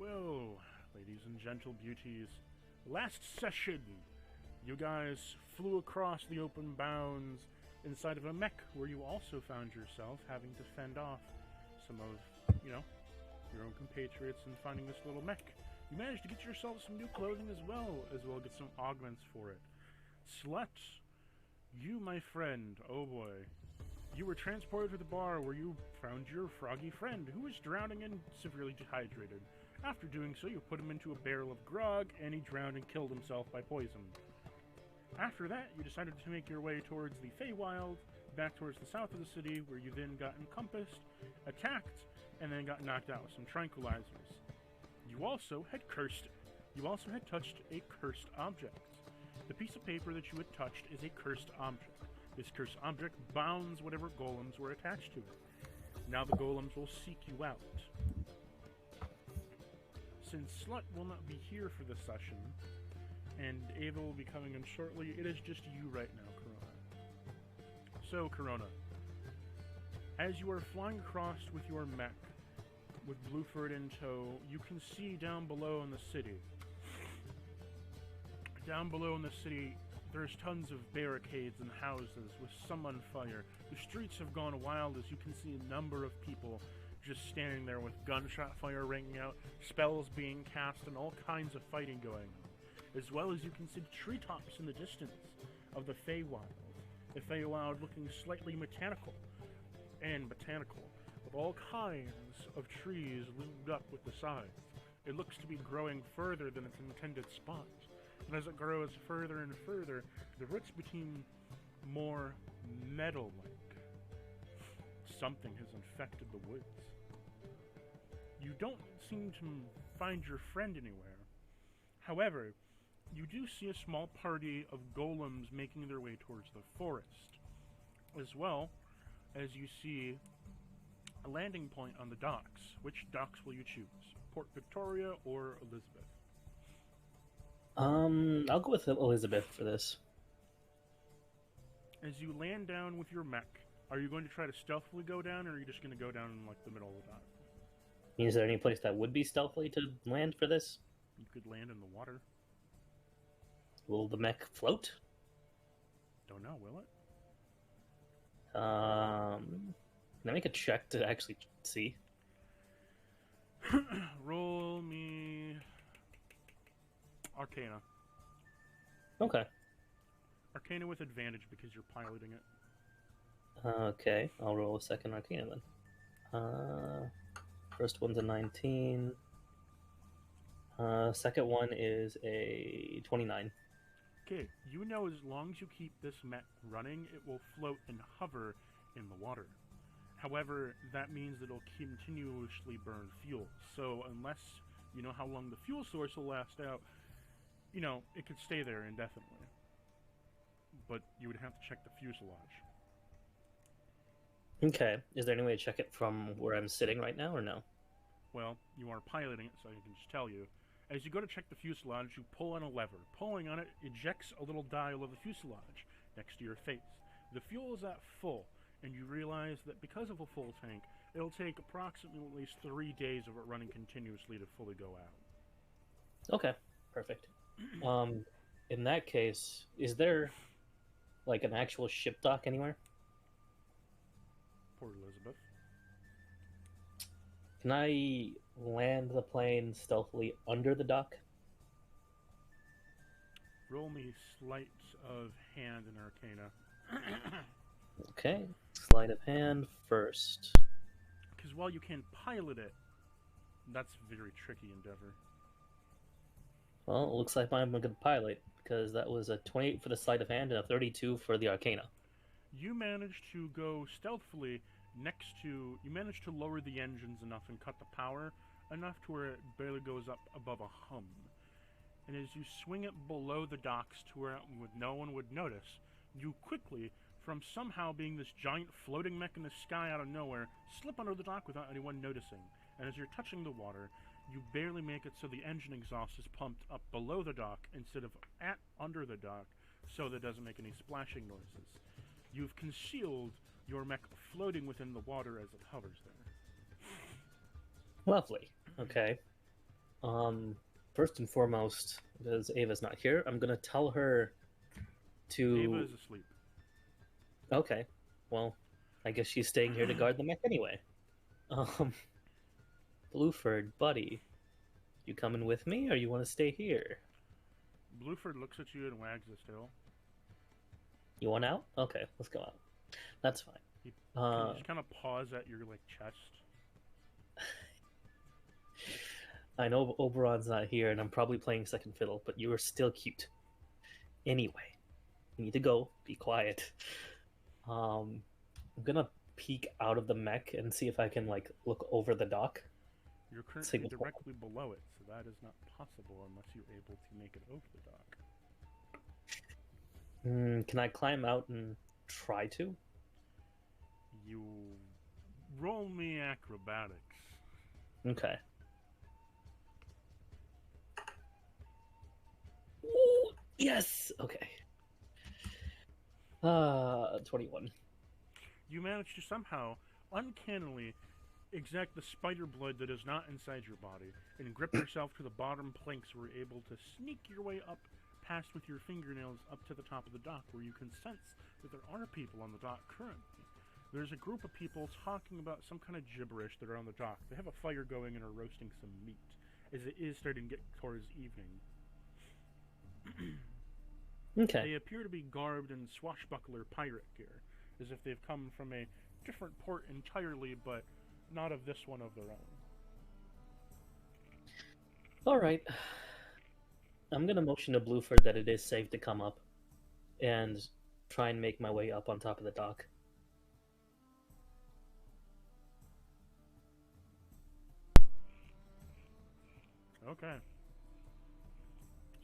Well, ladies and gentle beauties, last session, you guys flew across the open bounds inside of a mech where you also found yourself having to fend off some of, your own compatriots and finding this little mech. You managed to get yourself some new clothing as well get some augments for it. Slut, you, my friend, oh boy, you were transported to the bar where you found your froggy friend who was drowning and severely dehydrated. After doing so, you put him into a barrel of grog, and he drowned and killed himself by poison. After that, you decided to make your way towards the Feywild, back towards the south of the city, where you then got encompassed, attacked, and then got knocked out with some tranquilizers. You also had touched a cursed object. The piece of paper that you had touched is a cursed object. This cursed object bounds whatever golems were attached to it. Now the golems will seek you out. Since Slut will not be here for this session, and Ava will be coming in shortly, it is just you right now, Corona. So, Corona, as you are flying across with your mech, with Blueford in tow, you can see down below in the city. Down below in the city, there's tons of barricades and houses, with some on fire. The streets have gone wild as you can see a number of people just standing there with gunshot fire ringing out, spells being cast, and all kinds of fighting going on. As well as you can see treetops in the distance of the Feywild. The Feywild looking slightly botanical, with all kinds of trees loomed up with the sides. It looks to be growing further than its intended spot. And as it grows further and further, the roots become more metal-like. Something has infected the woods. You don't seem to find your friend anywhere. However, you do see a small party of golems making their way towards the forest. As well as you see a landing point on the docks. Which docks will you choose? Port Victoria or Elizabeth? I'll go with Elizabeth for this. As you land down with your mech, are you going to try to stealthily go down, or are you just going to go down in the middle of the dock? Is there any place that would be stealthily to land for this? You could land in the water. Will the mech float? Don't know, will it? Can I make a check to actually see? Roll me Arcana. Okay. Arcana with advantage because you're piloting it. Okay, I'll roll a second Arcana then. First one's a 19. Second one is a 29. Okay, you know as long as you keep this mech running, it will float and hover in the water. However, that means that it'll continuously burn fuel. So unless you know how long the fuel source will last out, it could stay there indefinitely. But you would have to check the fuselage. Okay, is there any way to check it from where I'm sitting right now, or no? Well, you are piloting it, so I can just tell you. As you go to check the fuselage, you pull on a lever. Pulling on it ejects a little dial of the fuselage next to your face. The fuel is at full, and you realize that because of a full tank, it'll take approximately at least 3 days of it running continuously to fully go out. Okay, perfect. In that case, is there an actual ship dock anywhere? Port Elizabeth. Can I land the plane stealthily under the dock? Roll me sleight of hand in Arcana. Okay, sleight of hand first. Because while you can pilot it, that's a very tricky endeavor. Well, it looks like I'm a good pilot, because that was a 28 for the sleight of hand and a 32 for the Arcana. You managed to go stealthily you managed to lower the engines enough and cut the power enough to where it barely goes up above a hum. And as you swing it below the docks to where no one would notice, you quickly, from somehow being this giant floating mech in the sky out of nowhere, slip under the dock without anyone noticing. And as you're touching the water, you barely make it so the engine exhaust is pumped up below the dock instead of under the dock, so that it doesn't make any splashing noises. You've concealed your mech floating within the water as it hovers there. Lovely. Okay. Um, First and foremost, because Ava's not here, I'm gonna tell her to. Ava is asleep. Okay, well, I guess she's staying here to guard the mech anyway. Um, Blueford, buddy, you coming with me, or you want to stay here? Blueford looks at you and wags his tail. You want out? Okay, let's go out. That's fine. Can you just kind of pause at your like chest? I know Oberon's not here, and I'm probably playing second fiddle, but you are still cute. Anyway, you need to go. Be quiet. I'm gonna peek out of the mech and see if I can like look over the dock. You're currently directly below it, so that is not possible unless you're able to make it over the dock. Can I climb out and try to? You roll me acrobatics. Okay. Ooh, yes. Okay. 21. You manage to somehow, uncannily, exact the spider blood that is not inside your body and grip yourself to the bottom planks where you're able to sneak your way up past with your fingernails up to the top of the dock where you can sense that there are people on the dock currently. There's a group of people talking about some kind of gibberish that are on the dock. They have a fire going and are roasting some meat, as it is starting to get towards evening. Okay. They appear to be garbed in swashbuckler pirate gear, as if they've come from a different port entirely, but not of this one of their own. Alright. I'm gonna motion to Blueford that it is safe to come up and try and make my way up on top of the dock. Okay.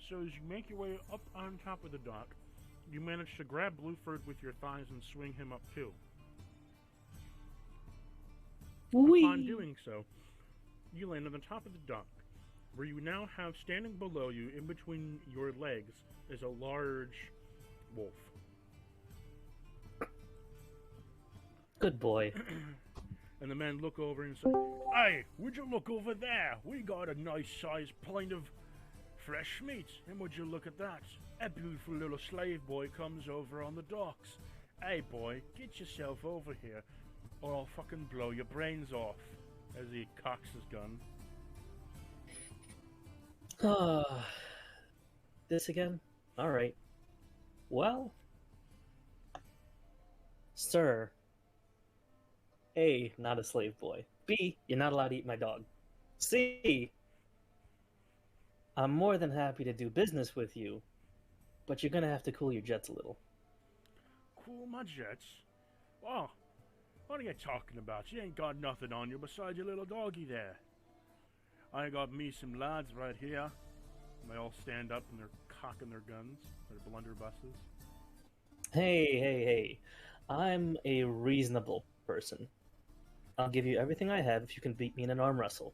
So as you make your way up on top of the dock, you manage to grab Blueford with your thighs and swing him up too. Whee! Upon doing so, you land on the top of the dock, where you now have standing below you, in between your legs, is a large wolf. Good boy. And the men look over and say, "Hey, would you look over there? We got a nice-sized pint of fresh meat, and would you look at that? A beautiful little slave boy comes over on the docks. Hey, boy, get yourself over here, or I'll fucking blow your brains off," as he cocks his gun. This again? Alright. Well, sir, A, not a slave boy. B, you're not allowed to eat my dog. C, I'm more than happy to do business with you, but you're gonna have to cool your jets a little. Cool my jets? Oh, what are you talking about? You ain't got nothing on you besides your little doggy there. I got me some lads right here. And they all stand up and they're cocking their guns, their blunderbusses. Hey. I'm a reasonable person. I'll give you everything I have if you can beat me in an arm wrestle.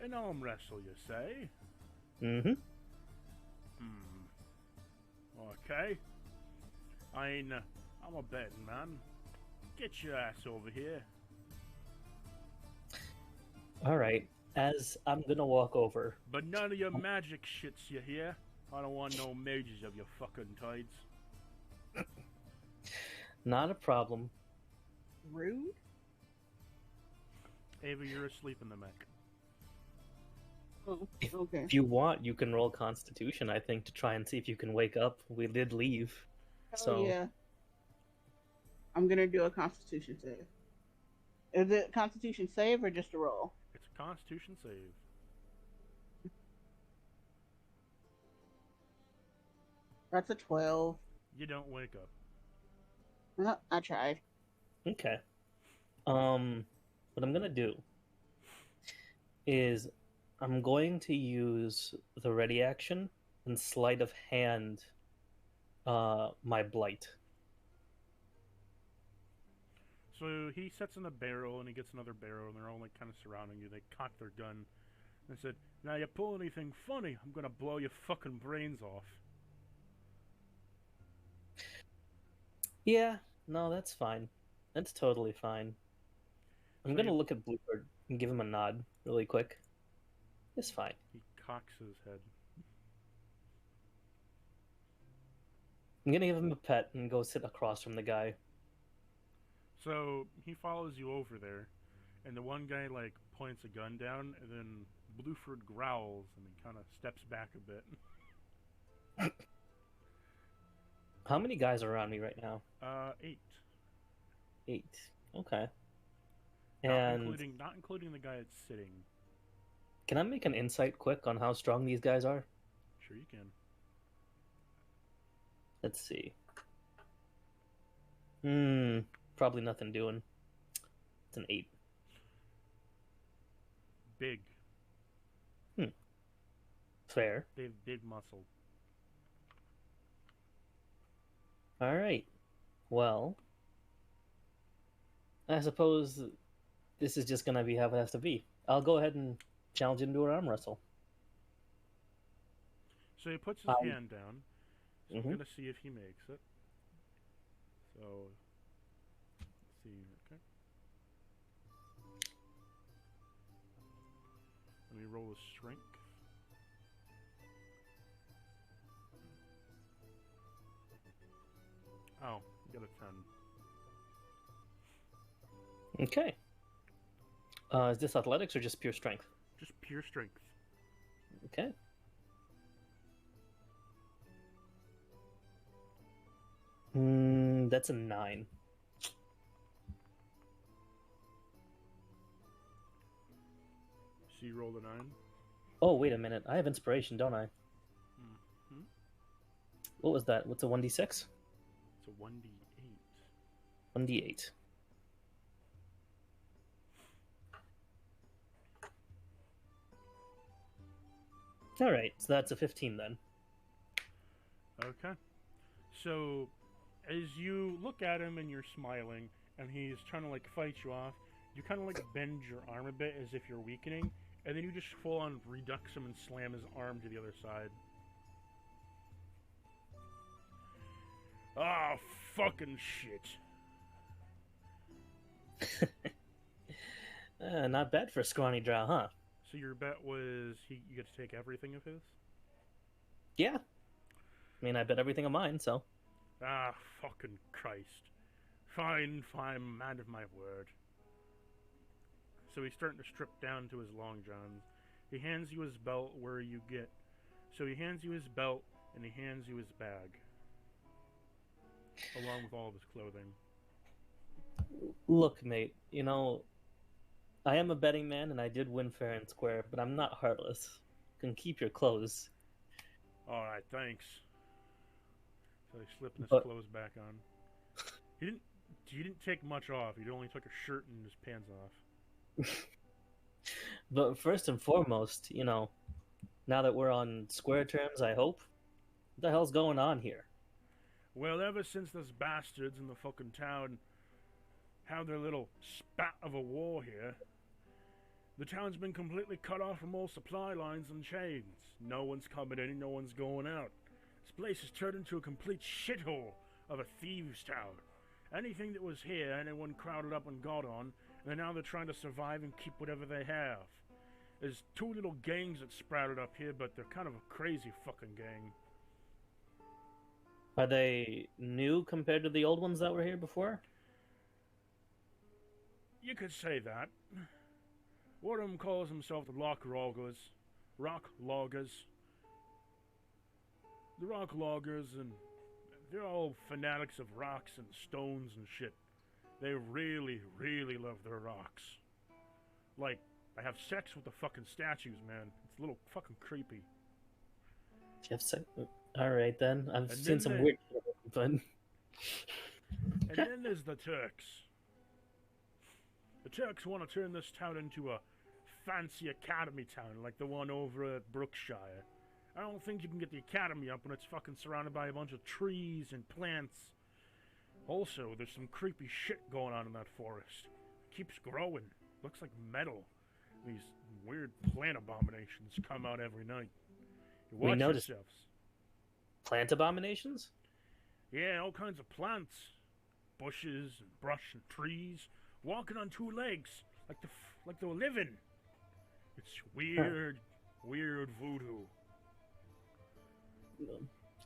An arm wrestle, you say? Mm-hmm. Okay. I'm a betting man. Get your ass over here. Alright, as I'm gonna walk over. But none of your magic shits, you hear? I don't want no mages of your fucking tides. Not a problem. Rude? Ava, you're asleep in the mech. Oh, okay. If you want, you can roll Constitution, I think, to try and see if you can wake up. We did leave. So Yeah. I'm gonna do a Constitution save. Is it Constitution save or just a roll? It's a Constitution save. That's a 12. You don't wake up. Well, I tried. Okay. What I'm gonna do is I'm going to use the ready action and sleight of hand my blight. So he sets in a barrel and he gets another barrel and they're all like kind of surrounding you. They cock their gun and said, "Now you pull anything funny, I'm gonna blow your fucking brains off." Yeah, no, that's fine. That's totally fine. I'm So gonna you- look at Bluebird and give him a nod really quick. It's fine. He cocks his head. I'm gonna give him a pet and go sit across from the guy. So he follows you over there, and the one guy like points a gun down, and then Blueford growls and he kind of steps back a bit. How many guys are around me right now? 8. 8. Okay. Not And including the guy that's sitting. can I make an insight quick on how strong these guys are? Sure you can. Let's see. Probably nothing doing. It's an 8. Big. Fair. They have big muscle. All right. Well, I suppose this is just gonna be how it has to be. I'll go ahead and challenge him to an arm wrestle. So he puts his hand down. So we're gonna see if he makes it. So let's see. Okay. Let me roll a strength. Oh, you got a 10. Okay. Is this athletics or just pure strength? Just pure strength. Okay. That's a 9. So you rolled a 9. Oh, wait a minute. I have inspiration, don't I? Mm-hmm. What was that? What's a 1d6? It's a 1d8. 1d8. All right, so that's a 15 then. Okay. So, as you look at him and you're smiling, and he's trying to like fight you off, you kind of like bend your arm a bit as if you're weakening, and then you just full on redux him and slam his arm to the other side. Ah, fucking shit. Not bad for a scrawny drow, huh? So your bet was you get to take everything of his? Yeah. I mean, I bet everything of mine, so. Ah, fucking Christ. Fine, man of my word. So he's starting to strip down to his long johns. He hands you his belt where you get... So he hands you his belt, and he hands you his bag. Along with all of his clothing. Look, mate, you know, I am a betting man, and I did win fair and square, but I'm not heartless. You can keep your clothes. Alright, thanks. So he slipped his But- clothes back on. He didn't take much off. He only took a shirt and his pants off. But first and foremost, you know, now that we're on square terms, I hope, what the hell's going on here? Well, ever since those bastards in the fucking town had their little spat of a war here, the town's been completely cut off from all supply lines and chains. No one's coming in and no one's going out. This place has turned into a complete shithole of a thieves' town. Anything that was here, anyone crowded up and got on, and now they're trying to survive and keep whatever they have. There's 2 little gangs that sprouted up here, but they're kind of a crazy fucking gang. Are they new compared to the old ones that were here before? You could say that. One of them calls himself the Rock Loggers. Rock Loggers. The Rock Loggers, and they're all fanatics of rocks and stones and shit. They really, really love their rocks. Like, I have sex with the fucking statues, man. It's a little fucking creepy. Jeff said, all right then. I've And seen then some they- weird shit, but And then there's the Turks. The Turks want to turn this town into a fancy academy town like the one over at Brookshire. I don't think you can get the academy up when it's fucking surrounded by a bunch of trees and plants. Also, there's some creepy shit going on in that forest. It keeps growing. Looks like metal. These weird plant abominations come out every night. You We watch noticed- yourselves. plant abominations? Yeah, all kinds of plants. Bushes and brush and trees. Walking on 2 legs. like they're living. It's weird, weird voodoo.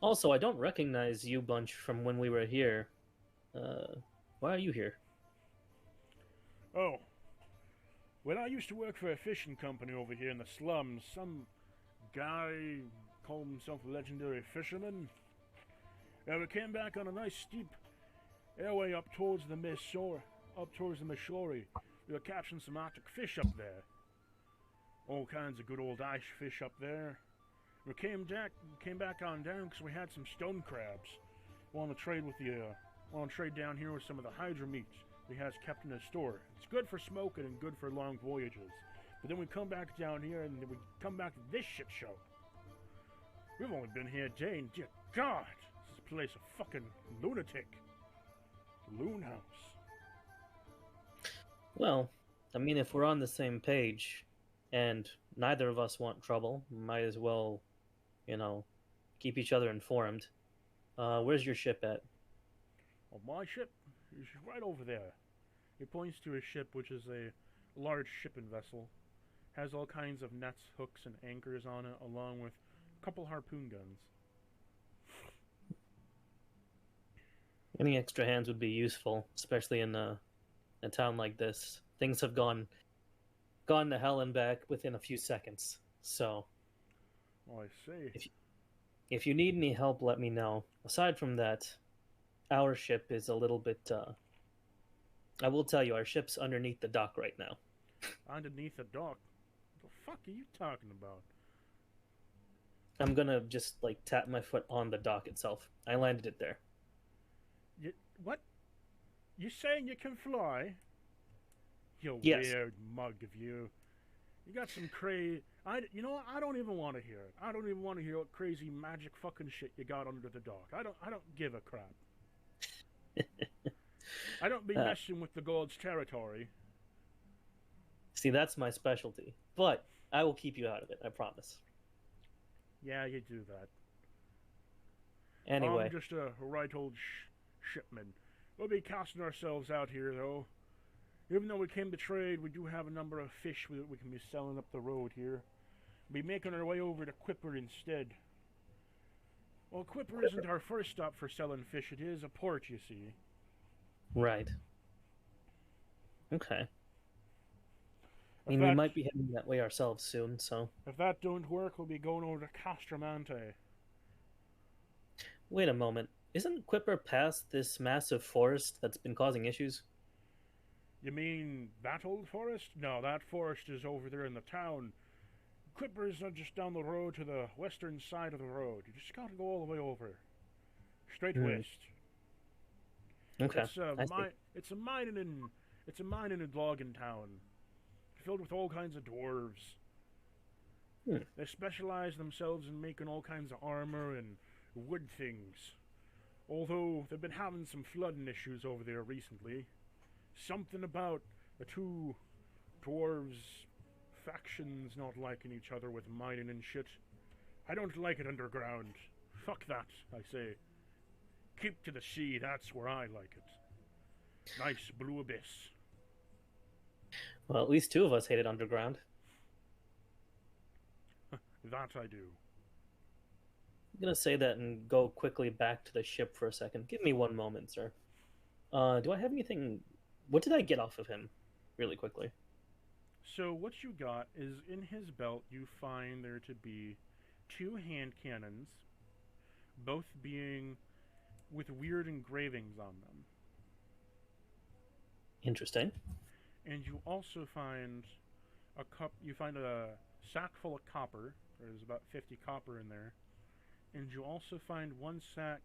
Also, I don't recognize you bunch from when we were here. Why are you here? Oh, when I used to work for a fishing company over here in the slums, some guy called himself a legendary fisherman. We came back on a nice steep airway up towards the Missouri. We were catching some Arctic fish up there. All kinds of good old ice fish up there. We came back on down because we had some stone crabs. Want to trade down here with some of the hydra meats he has kept in his store. It's good for smoking and good for long voyages. But then we come back down here and we come back to this shit show. We've only been here a day and dear God, this place a fucking lunatic. Loon house. Well, I mean, if we're on the same page, and neither of us want trouble, might as well, keep each other informed. Where's your ship at? Well, my ship is right over there. He points to his ship, which is a large shipping vessel. Has all kinds of nets, hooks, and anchors on it, along with a couple harpoon guns. Any extra hands would be useful, especially in a town like this. Things have gone to hell and back within a few seconds. So, Oh, I see. If you need any help, let me know. Aside from that, our ship is a little bit. I will tell you, our ship's underneath the dock right now. Underneath the dock? What the fuck are you talking about? I'm gonna just tap my foot on the dock itself. I landed it there. What? You saying you can fly? You Yes. weird mug of you. You got some crazy... I don't even want to hear it. I don't even want to hear what crazy magic fucking shit you got under the dock. I don't give a crap. I don't be messing with the God's territory. See, that's my specialty. But I will keep you out of it, I promise. Yeah, you do that. Anyway. I'm just a right old shipman. We'll be casting ourselves out here, though. Even though we came to trade, we do have a number of fish that we can be selling up the road here. We'll be making our way over to Quipper instead. Well, Quipper isn't our first stop for selling fish. It is a port, you see. Right. Okay. I mean, we might be heading that way ourselves soon, so... If that don't work, we'll be going over to Castromante. Wait a moment. Isn't Quipper past this massive forest that's been causing issues? You mean that old forest? No, that forest is over there in the town. Quipper's just down the road to the western side of the road. You just gotta go all the way over. Straight west. Okay. It's a mining and logging town. Filled with all kinds of dwarves. They specialize themselves in making all kinds of armor and wood things. Although they've been having some flooding issues over there recently. Something about the two dwarves factions not liking each other with mining and shit. I don't like it underground. Fuck that, I say. Keep to the sea, that's where I like it. Nice blue abyss. Well, at least two of us hate it underground. That I do. I'm gonna say that and go quickly back to the ship for a second. Give me one moment, sir. Do I have anything... What did I get off of him, really quickly? So what you got is in his belt you find there to be 2 hand cannons, both being with weird engravings on them. Interesting. And you also find a sack full of copper. There's about 50 copper in there. And you also find one sack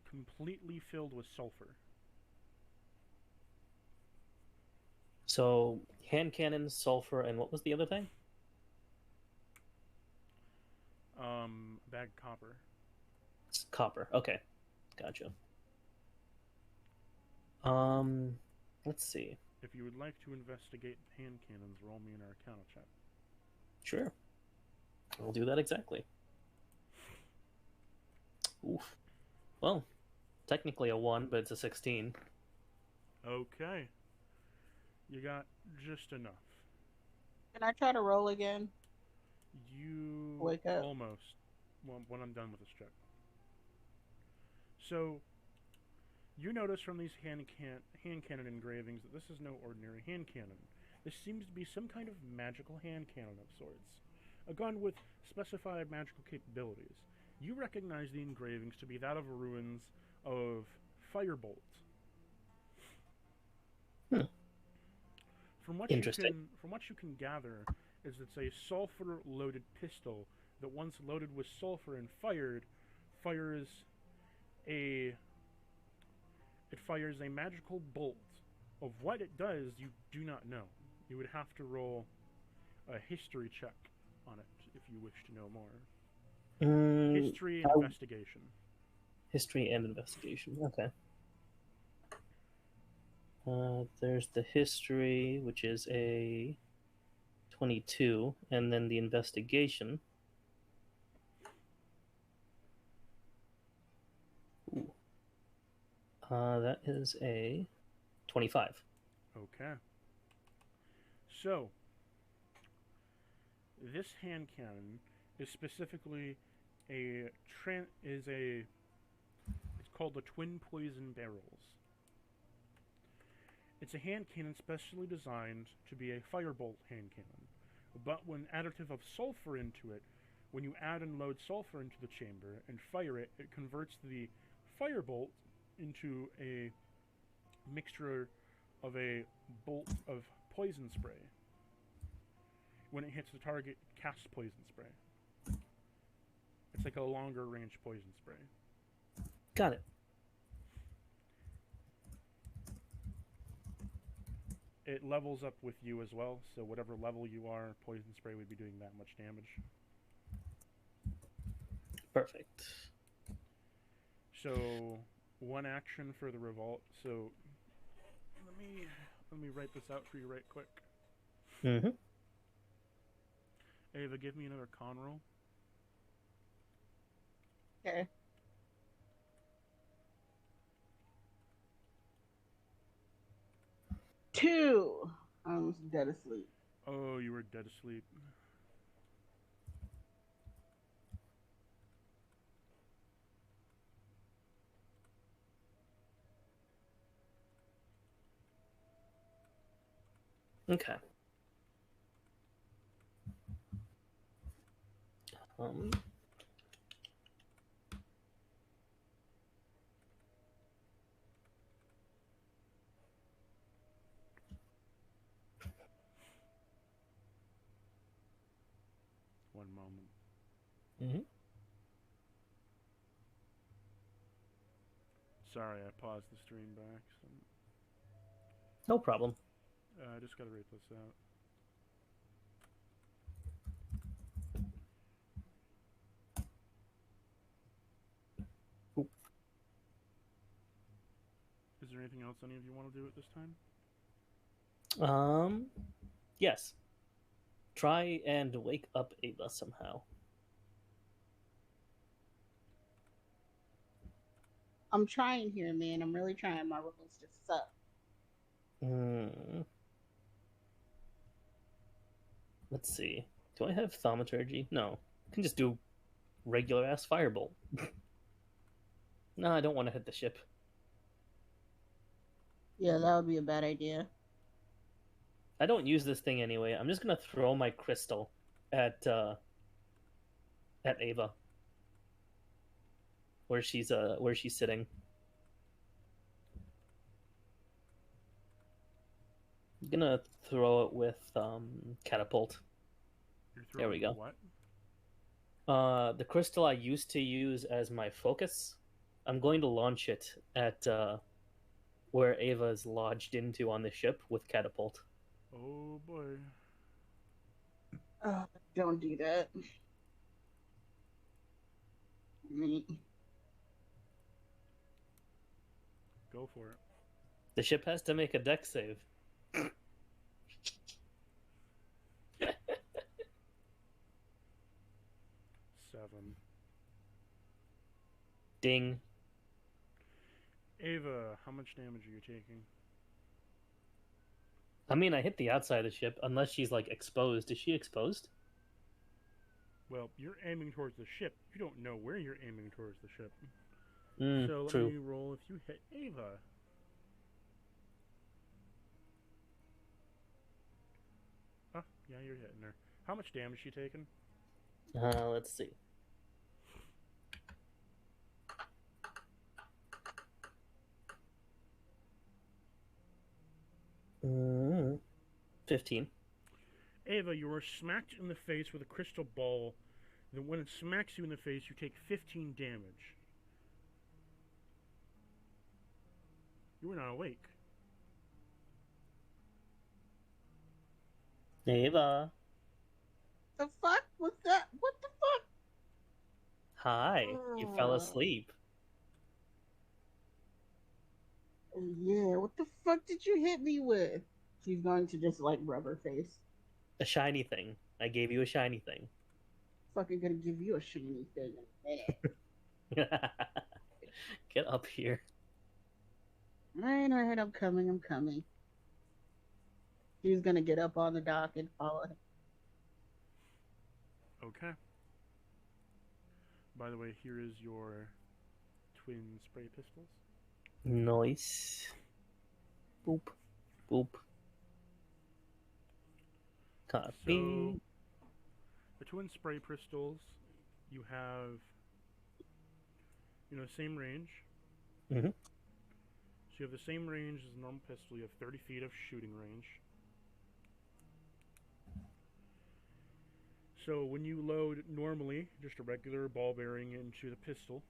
completely filled with sulfur. So, hand cannons, sulfur, and what was the other thing? Bag copper. It's copper. Okay. Gotcha. Let's see. If you would like to investigate hand cannons, roll me an Arcana check. Sure. I'll do that exactly. Oof. Well, technically a 1, but it's a 16. Okay. You got just enough. Can I try to roll again? You Wake up. almost. Well, when I'm done with this check. So, you notice from these hand cannon engravings that this is no ordinary hand cannon. This seems to be some kind of magical hand cannon of sorts. A gun with specified magical capabilities. You recognize the engravings to be that of ruins of Firebolt. From what you can gather, is it's a sulfur-loaded pistol that, once loaded with sulfur and fires a magical bolt. Of what it does, you do not know. You would have to roll a history check on it if you wish to know more. History and investigation. History and investigation. Okay. There's the history, which is a 22, and then the investigation. Ooh. That is a 25. Okay. So, this hand cannon is specifically it's called the Twin Poison Barrels. It's a hand cannon specially designed to be a firebolt hand cannon. But when additive of sulfur into it, when you add and load sulfur into the chamber and fire it, it converts the firebolt into a mixture of a bolt of poison spray. When it hits the target, it casts poison spray. It's like a longer range poison spray. Got it. It levels up with you as well, so whatever level you are, poison spray would be doing that much damage. Perfect. So, one action for the revolt. So, let me write this out for you right quick. Mm-hmm. Ava, give me another con roll. Okay. Two. I was dead asleep. Oh, you were dead asleep. Okay. One moment. Mm-hmm. Sorry, I paused the stream by accident. No problem. I just gotta write this out. Ooh. Is there anything else any of you want to do at this time? Yes. Try and wake up Ava somehow. I'm trying here, man. I'm really trying. My rolls just suck. Let's see. Do I have thaumaturgy? No. I can just do regular ass firebolt. No, I don't want to hit the ship. Yeah, that would be a bad idea. I don't use this thing anyway. I'm just gonna throw my crystal at Ava, where she's sitting. I'm gonna throw it with catapult. There we go. What? The crystal I used to use as my focus, I'm going to launch it at where Ava is lodged into on the ship with catapult. Oh boy. Don't do that. Go for it. The ship has to make a dex save. 7. Ding. Ava, how much damage are you taking? I mean, I hit the outside of the ship, unless she's like exposed. Is she exposed? Well, you're aiming towards the ship. You don't know where you're aiming towards the ship. So let True. me roll if you hit Ava. Oh, yeah, you're hitting her. How much damage is she taking? Let's see. Mm, 15. Ava, you are smacked in the face with a crystal ball. Then when it smacks you in the face, you take 15 damage. You are not awake. Ava. The fuck was that? What the fuck? Hi. You fell asleep. Yeah, what the fuck did you hit me with? She's going to just like rub her face. A shiny thing. I gave you a shiny thing. Fucking gonna give you a shiny thing in a minute. Get up here. Alright, I'm coming. She's gonna get up on the dock and follow him. Okay. By the way, here is your twin spray pistols. Nice. Boop. Boop. Copy. So, the twin spray pistols, you have, same range. Mhm. So you have the same range as a normal pistol. You have 30 feet of shooting range. So when you load normally, just a regular ball bearing into the pistol,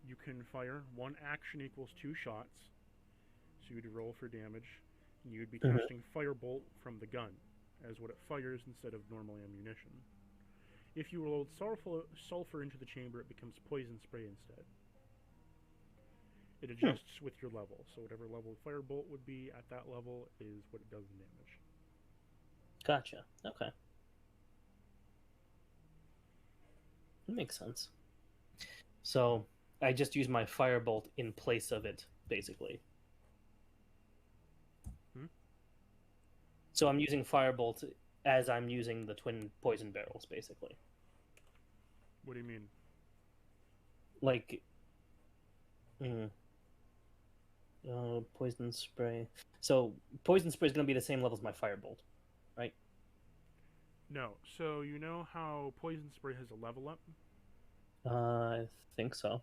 you can fire 1 action equals 2 shots. So you'd roll for damage, and you'd be casting firebolt from the gun as what it fires instead of normal ammunition. If you load sulfur into the chamber, it becomes poison spray instead. It adjusts with your level, so whatever level firebolt would be at that level is what it does in damage. Gotcha. Okay. That makes sense. So I just use my firebolt in place of it, basically. So I'm using firebolt as I'm using the twin poison barrels, basically. What do you mean? Like, poison spray. So poison spray is going to be the same level as my firebolt, right? No. So you know how poison spray has a level up? I think so.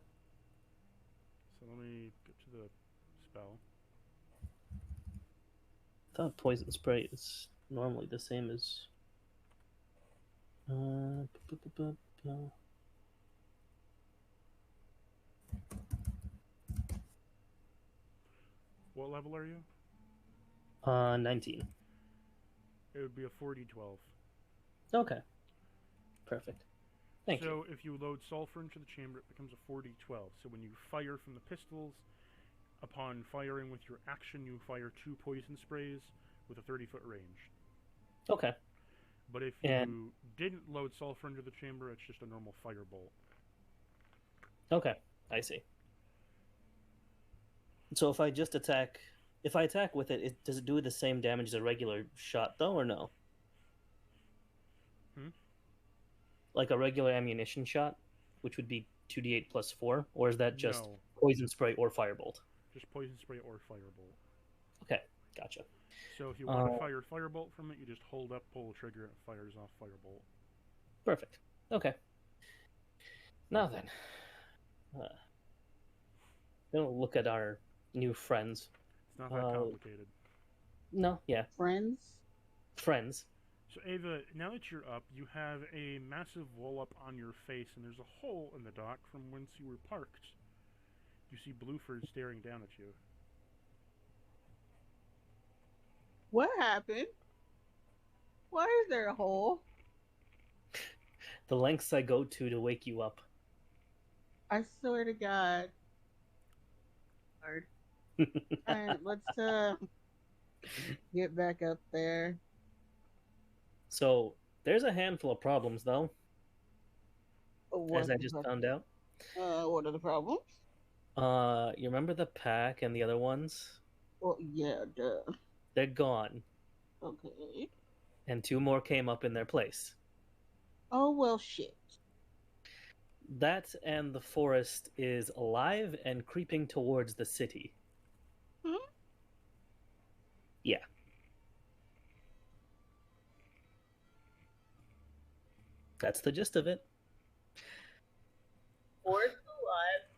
So let me get to the spell. I thought poison spray is normally the same as. What level are you? 19. It would be a 4d12. Okay. Perfect. Thank you. So if you load sulfur into the chamber, it becomes a 4d12. So when you fire from the pistols, upon firing with your action, you fire 2 poison sprays with a 30-foot range. Okay. But if you didn't load sulfur into the chamber, it's just a normal firebolt. Okay, I see. So if I just attack, if I attack with it, does it do the same damage as a regular shot, though, or no? Like a regular ammunition shot, which would be 2d8 plus 4, or is that just poison spray or firebolt? Just poison spray or firebolt. Okay, gotcha. So if you want to fire firebolt from it, you just hold up, pull the trigger, and it fires off firebolt. Perfect. Okay. Now then, gonna look at our new friends. It's not that complicated. No, yeah. Friends. So Ava, now that you're up, you have a massive wall up on your face, and there's a hole in the dock from whence you were parked. You see Blueford staring down at you. What happened? Why is there a hole? The lengths I go to wake you up. I swear to God. Alright, let's get back up there. So there's a handful of problems, though. As I just found out. What are the problems? You remember the pack and the other ones? Well, yeah, duh. They're gone. Okay. and 2 more came up in their place. Oh, well, shit. That and the forest is alive and creeping towards the city. Hmm? Yeah. That's the gist of it. Forest alive,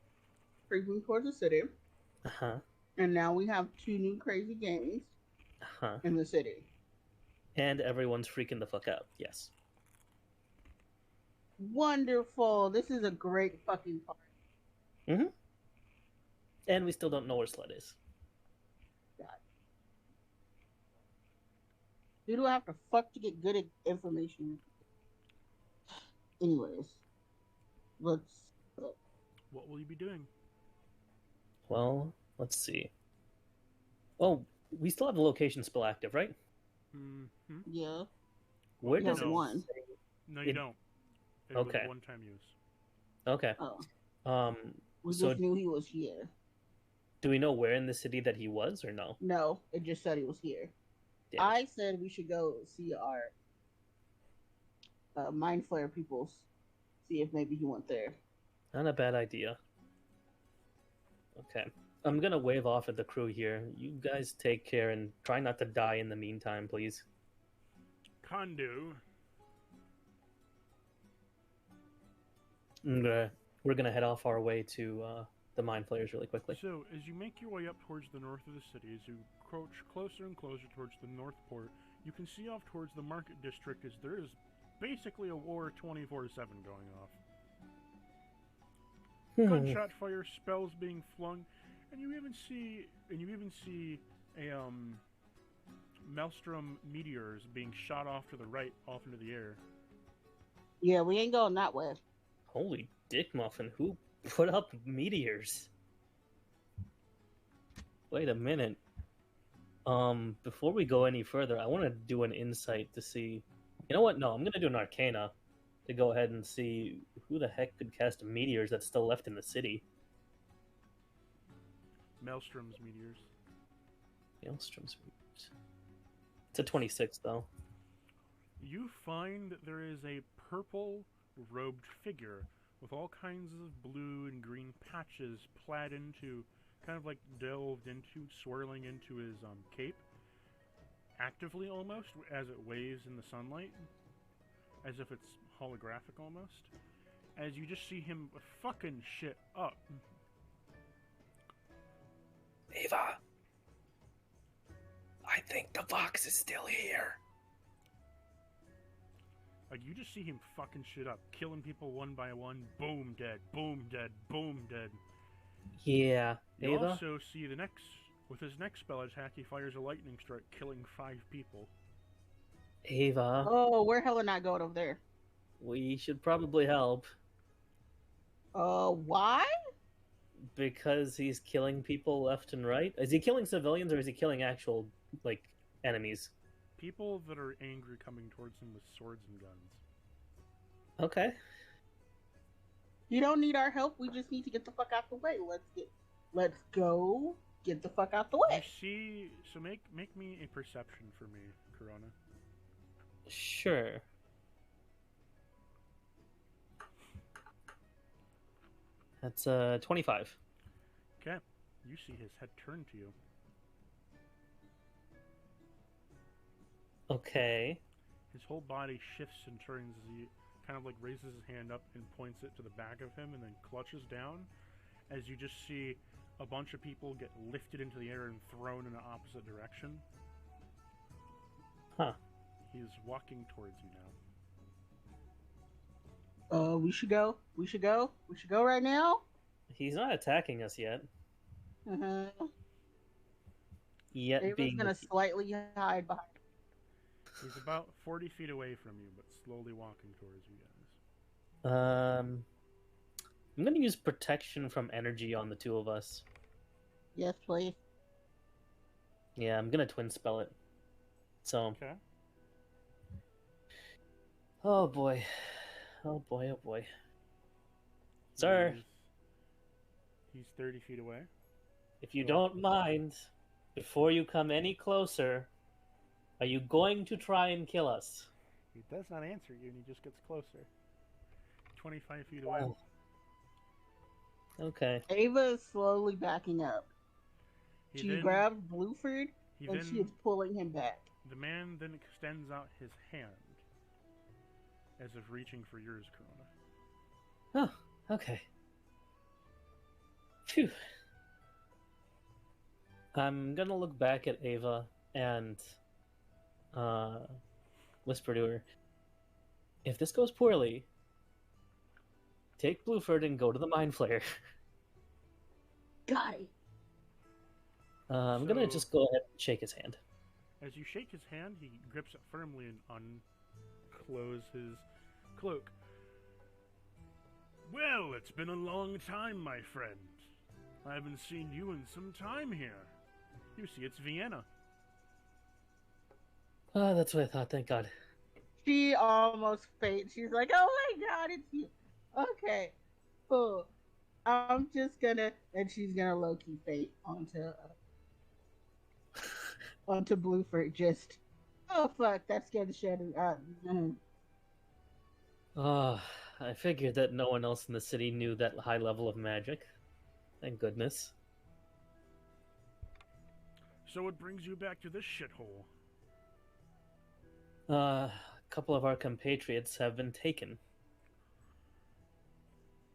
creeping towards the city. Uh-huh. And now we have 2 new crazy gangs Uh-huh. in the city. And everyone's freaking the fuck out. Yes. Wonderful. This is a great fucking part. Mm-hmm. And we still don't know where Sled is. God. Who do I have to fuck to get good information? Anyways, let's. What will you be doing? Well, let's see. Oh, we still have the location spell active, right? Mm-hmm. Yeah. Where You does have it one. say- No, you It- don't. It Okay. was one-time use. Okay. Oh, we So just knew he was here. do we know where in the city that he was or no? No, it just said he was here. Damn it. I said we should go see our Mind Flayer peoples, see if maybe he went there. Not a bad idea. Okay. I'm gonna wave off at the crew here. You guys take care and try not to die in the meantime, please. Kandu. We're gonna head off our way to the Mind Flayers really quickly. So, as you make your way up towards the north of the city, as you approach closer and closer towards the north port, you can see off towards the market district as there is basically a war 24/7 going off. Gunshot fire, spells being flung, and you even see a maelstrom meteors being shot off to the right, off into the air. Yeah, we ain't going that way. Holy dick muffin, who put up meteors? Wait a minute. Before we go any further, I want to do an insight to see. You know what? No, I'm gonna do an arcana to go ahead and see who the heck could cast meteors that's still left in the city. Maelstrom's meteors. Maelstrom's meteors. It's a 26 though. You find that there is a purple robed figure with all kinds of blue and green patches plaid into, kind of like delved into, swirling into his cape, actively almost, as it waves in the sunlight, as if it's holographic almost, as you just see him fucking shit up. Ava, I think the fox is still here. Like, you just see him fucking shit up, killing people one by one, boom, dead, boom, dead, boom, dead. Yeah, You Ava? also see with his next spell attack, he fires a lightning strike, killing 5 people. Ava, Oh, we're hella not going over there. we should probably help Why? because he's killing people left and right. Is he killing civilians or is he killing actual, like, enemies? People that are angry coming towards him with swords and guns. Okay. You don't need our help. We just need to get the fuck out the way. Let's go get the fuck out the You way. see, so make me a perception for me, Corona. Sure. That's 25. Okay, you see his head turn to you. Okay. His whole body shifts and turns as he kind of like raises his hand up and points it to the back of him and then clutches down, as you just see a bunch of people get lifted into the air and thrown in the opposite direction. Huh. He's walking towards you now. We should go. We should go. We should go right now. He's not attacking us yet. Uh-huh. Yet Ava's being gonna slightly hide behind. He's about 40 feet away from you, but slowly walking towards you guys. I'm gonna use protection from energy on the 2 of us. Yes, please. Yeah, I'm gonna twin spell it. So, Okay. oh boy. Oh boy, oh boy. Sir, He's 30 feet away. if you don't mind, before you come any closer, Are you going to try and kill us? He does not answer you, and he just gets closer. 25 feet away. Oh. Okay. Ava is slowly backing up. He She then- grabs Blueford he and then- she is pulling him back. The man then extends out his hand, as if reaching for yours, Corona. Oh, okay. Phew. I'm gonna look back at Ava and whisper to her, if this goes poorly, take Blueford and go to the Mind Flayer. Got it. I'm gonna So- just go ahead and shake his hand. As you shake his hand, he grips it firmly and uncloses his cloak. Well, it's been a long time, my friend. I haven't seen you in some time here. You see, it's Vienna. Oh, that's what I thought, thank God. She almost faints. She's like, oh my god, it's you. Okay, cool. I'm just gonna, and she's gonna low-key faint onto Blueford. Just, oh fuck, that scared the shit out of me. Oh, I figured that no one else in the city knew that high level of magic. Thank goodness. So what brings you back to this shithole? A couple of our compatriots have been taken.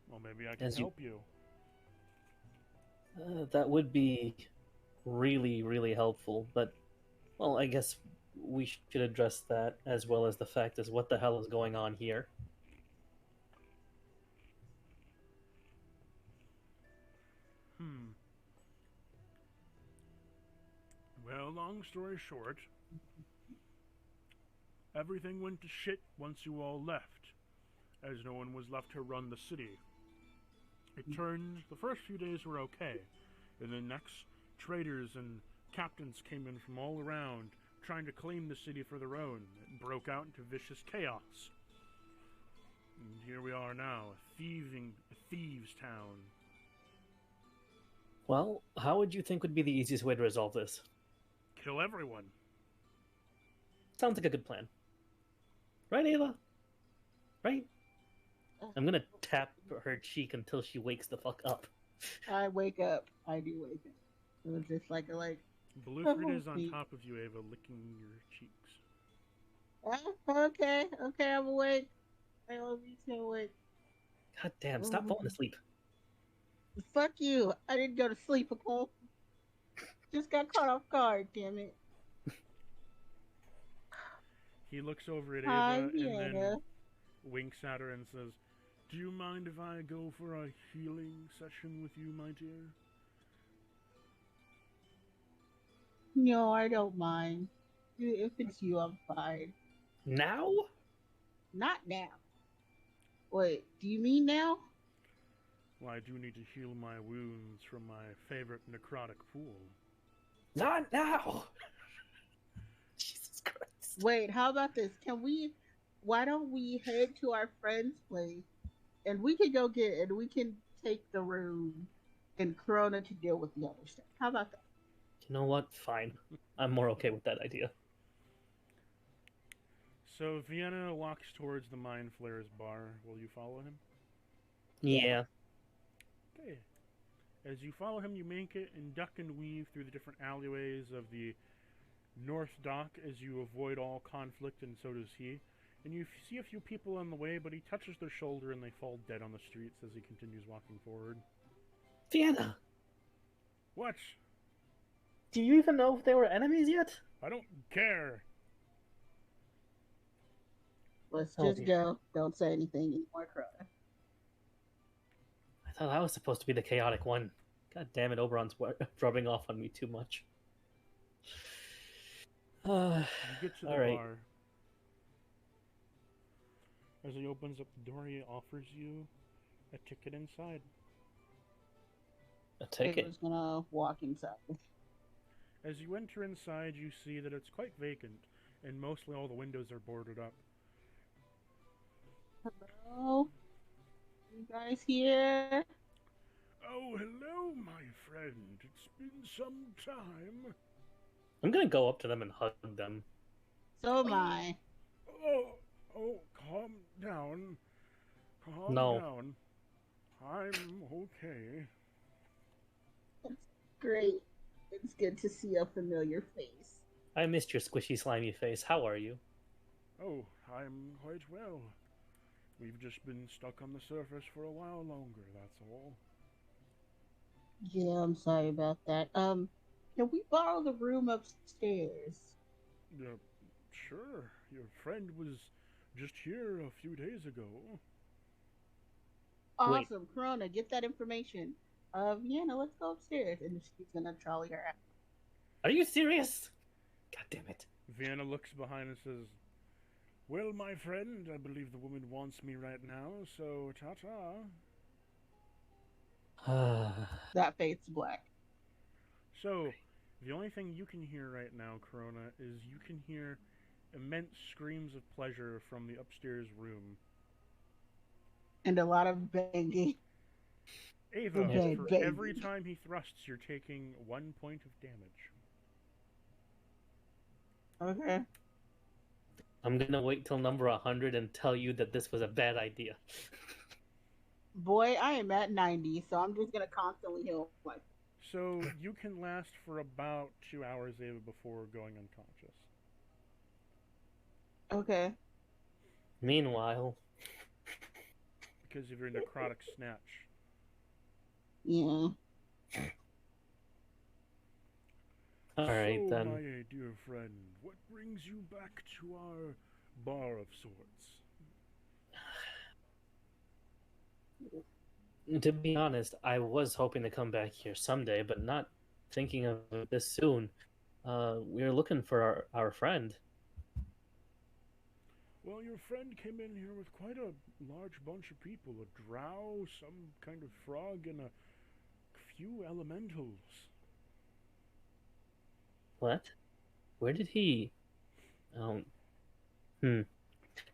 Well, maybe I can As you- help you. That would be really, really helpful, but, well, I guess we should address that as well as the fact is what the hell is going on here. Well, long story short, everything went to shit once you all left, as no one was left to run the city. It turned, the first few days were okay, and then next, traders and captains came in from all around, trying to claim the city for their own. It broke out into vicious chaos. And here we are now, a thieves' town. Well, how would you think would be the easiest way to resolve this? Kill everyone. Sounds like a good plan. Right, Ava? Right? I'm gonna tap her cheek until she wakes the fuck up. I wake up. I do wake up. It was just like Blueford is on sweet. top of you, Ava, licking your cheeks. okay, I'm awake. I love you too awake. God damn, stop falling asleep. Fuck you. I didn't go to sleep, okay? Just got caught off guard, damn it. He looks over at Hi, Ava and Vienna. then winks at her and says, "Do you mind if I go for a healing session with you, my dear?" No, I don't mind. If it's you, I'm fine. Now? Not now. Wait, do you mean now? Well, I do need to heal my wounds from my favorite necrotic pool. Not now! Jesus Christ. Wait, how about this? Why don't we head to our friend's place and we can we can take the room and Corona to deal with the other stuff. How about that? You know what? Fine. I'm more okay with that idea. So Vienna walks towards the Mind Flayer's bar. Will you follow him? Yeah. Okay. As you follow him, you make it and duck and weave through the different alleyways of the North Dock as you avoid all conflict, and so does he. And you see a few people on the way, but he touches their shoulder and they fall dead on the streets as he continues walking forward. Vienna! What? Do you even know if they were enemies yet? I don't care. Let's Oh, just dear. go. Don't say anything anymore, Corona. I thought I was supposed to be the chaotic one. God damn it, Oberon's rubbing off on me too much. You get to the All right. bar. As he opens up the door, he offers you a ticket inside. I'll take it. Ava's gonna walk inside. As you enter inside, you see that it's quite vacant, and mostly all the windows are boarded up. Hello? You guys here? Oh, hello, my friend. It's been some time. I'm gonna go up to them and hug them. So am I. Calm down. Calm No. down. I'm okay. Great. It's good to see a familiar face. I missed your squishy, slimy face. How are you? Oh, I'm quite well. We've just been stuck on the surface for a while longer, that's all. Yeah, I'm sorry about that. Can we borrow the room upstairs? Sure. Your friend was just here a few days ago. Wait. Awesome, Corona, get that information. Vienna, let's go upstairs. And she's gonna trolley her out. Are you serious? God damn it. Vienna looks behind and says, "Well, my friend, I believe the woman wants me right now, so ta-ta." That fades black. So, the only thing you can hear right now, Corona, is you can hear immense screams of pleasure from the upstairs room. And a lot of banging. Ava, Bang, for bang. every time he thrusts, you're taking 1 point of damage. Okay. I'm gonna wait till number 100 and tell you that this was a bad idea. Boy, I am at 90, so I'm just gonna constantly heal. Like, So, you can last for about 2 hours, Ava, before going unconscious. okay. Meanwhile, Because of your necrotic snatch. Yeah. alright So, then. my dear friend, what brings you back to our bar of sorts? To be honest, I was hoping to come back here someday, but not thinking of it this soon. We were looking for our friend. Well, your friend came in here with quite a large bunch of people. A drow, some kind of frog, and a few elementals. What? Where did he... Did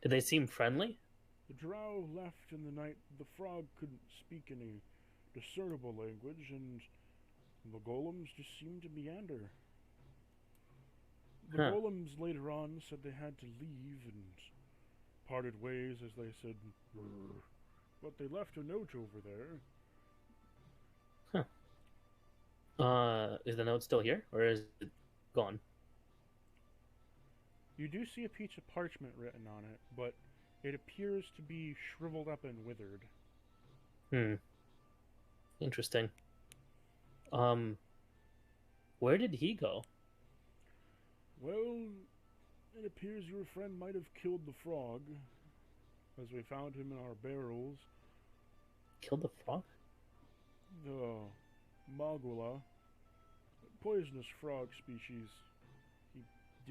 they seem friendly? The drow left in the night. The frog couldn't speak any discernible language, and the golems just seemed to meander. The golems later on said they had to leave and parted ways, as they said, "Brr." But they left a note over there. Is the note still here, or is it gone? You do see a piece of parchment written on it, but it appears to be shriveled up and withered. Interesting. Where did he go? Well, it appears your friend might have killed the frog, as we found him in our barrels. Killed the frog? The Magula, poisonous frog species. He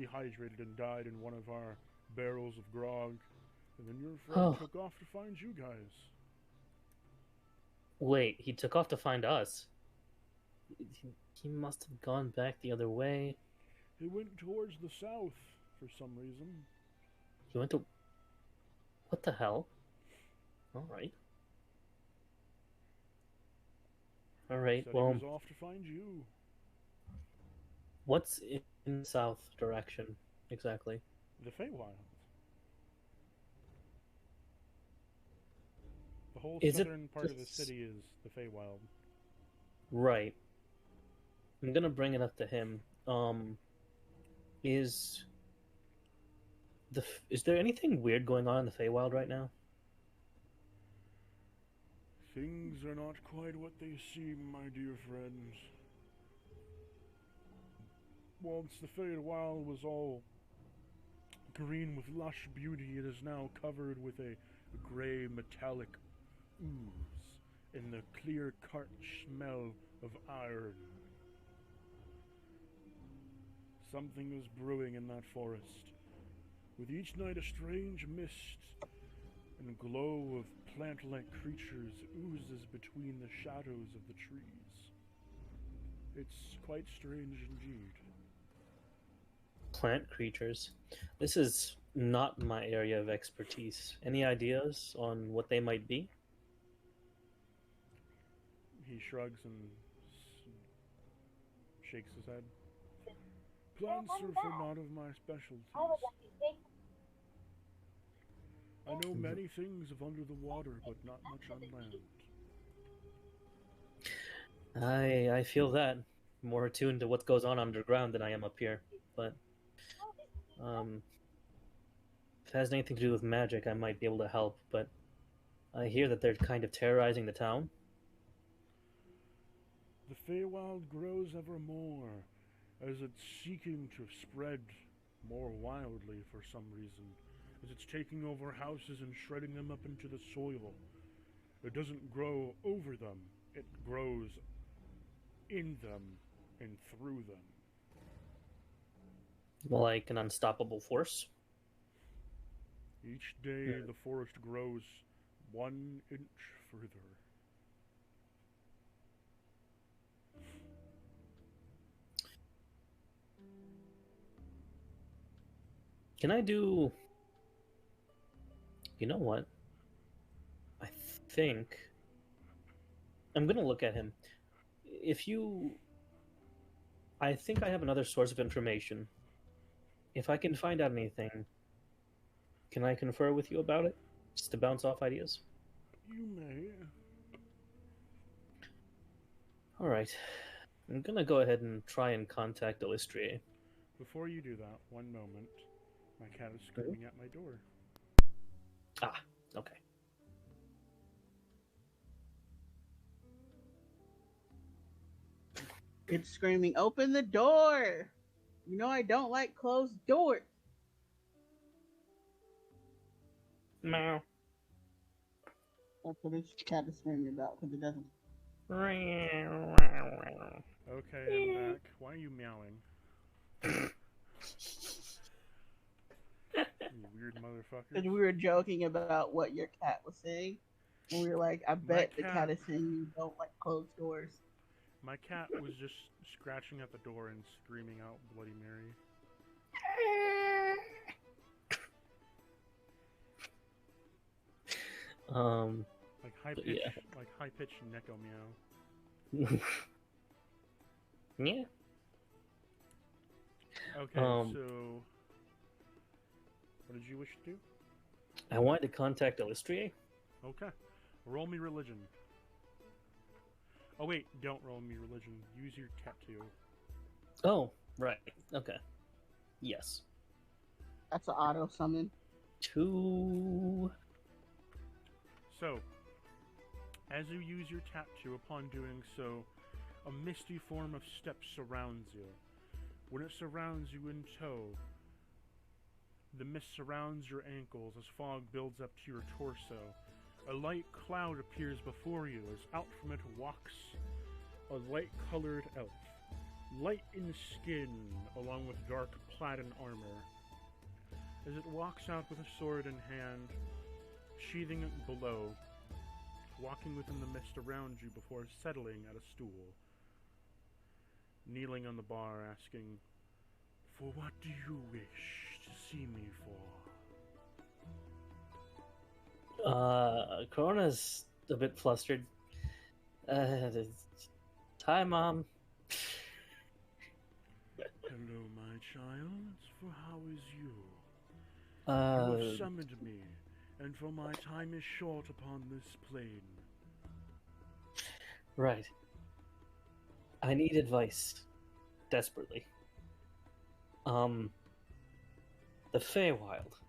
dehydrated and died in one of our barrels of grog, and then your friend took off to find you guys. Wait, he took off to find us? He must have gone back the other way. He went towards the south for some reason. He went to... What the hell? Alright. Alright, Said well... he was off to find you. What's in the south direction, exactly? The Feywilds. The whole southern part of the city is the Feywild. Right. I'm gonna bring it up to him. Is there anything weird going on in the Feywild right now? Things are not quite what they seem, my dear friends. Once the Feywild was all green with lush beauty, it is now covered with a grey metallic ooze and the clear-cut smell of iron. Something is brewing in that forest. With each night a strange mist and glow of plant-like creatures oozes between the shadows of the trees. It's quite strange indeed. Plant creatures. This is not my area of expertise. Any ideas on what they might be? He shrugs and shakes his head. Plants are not of my specialties. I know many things of under the water, but not much on land. I feel that. More attuned to what goes on underground than I am up here. But if it has anything to do with magic, I might be able to help. But I hear that they're kind of terrorizing the town. The Feywild grows ever more, as it's seeking to spread more wildly for some reason, as it's taking over houses and shredding them up into the soil. It doesn't grow over them, it grows in them and through them. Like an unstoppable force. Each day the forest grows 1 inch further. Can I do... You know what? I think... I'm gonna look at him. If you... I think I have another source of information. If I can find out anything, can I confer with you about it? Just to bounce off ideas? You may. Alright. I'm gonna go ahead and try and contact Illustrie. Before you do that, one moment. My cat is screaming at my door. Ah, okay. It's screaming, "Open the door!" You know I don't like closed doors. Meow. That's what this cat is screaming about, because it doesn't. Okay, I'm back. Why are you meowing? You weird motherfucker. Because we were joking about what your cat was saying. And we were like, I bet the cat is saying you don't like closed doors. My cat was just scratching at the door and screaming out Bloody Mary. Like high pitched Neko meow. Yeah. Okay, so what did you wish to do? I wanted to contact Illustrie. Okay. Roll me religion. Oh wait, don't roll me religion. Use your tattoo. Oh, right. Okay. Yes. That's an auto summon. 2. So, as you use your tattoo, upon doing so, a misty form of steps surrounds you. When it surrounds you in tow, the mist surrounds your ankles as fog builds up to your torso. A light cloud appears before you as out from it walks a light-colored elf, light in skin along with dark plaid armor. As it walks out with a sword in hand, sheathing it below, walking within the mist around you before settling at a stool, kneeling on the bar asking, "For what do you wish to see me for?" Corona's a bit flustered. Hi, Mom. Hello, my child, for how is you? You have summoned me, and for my time is short upon this plane. Right. I need advice. Desperately. The Feywild.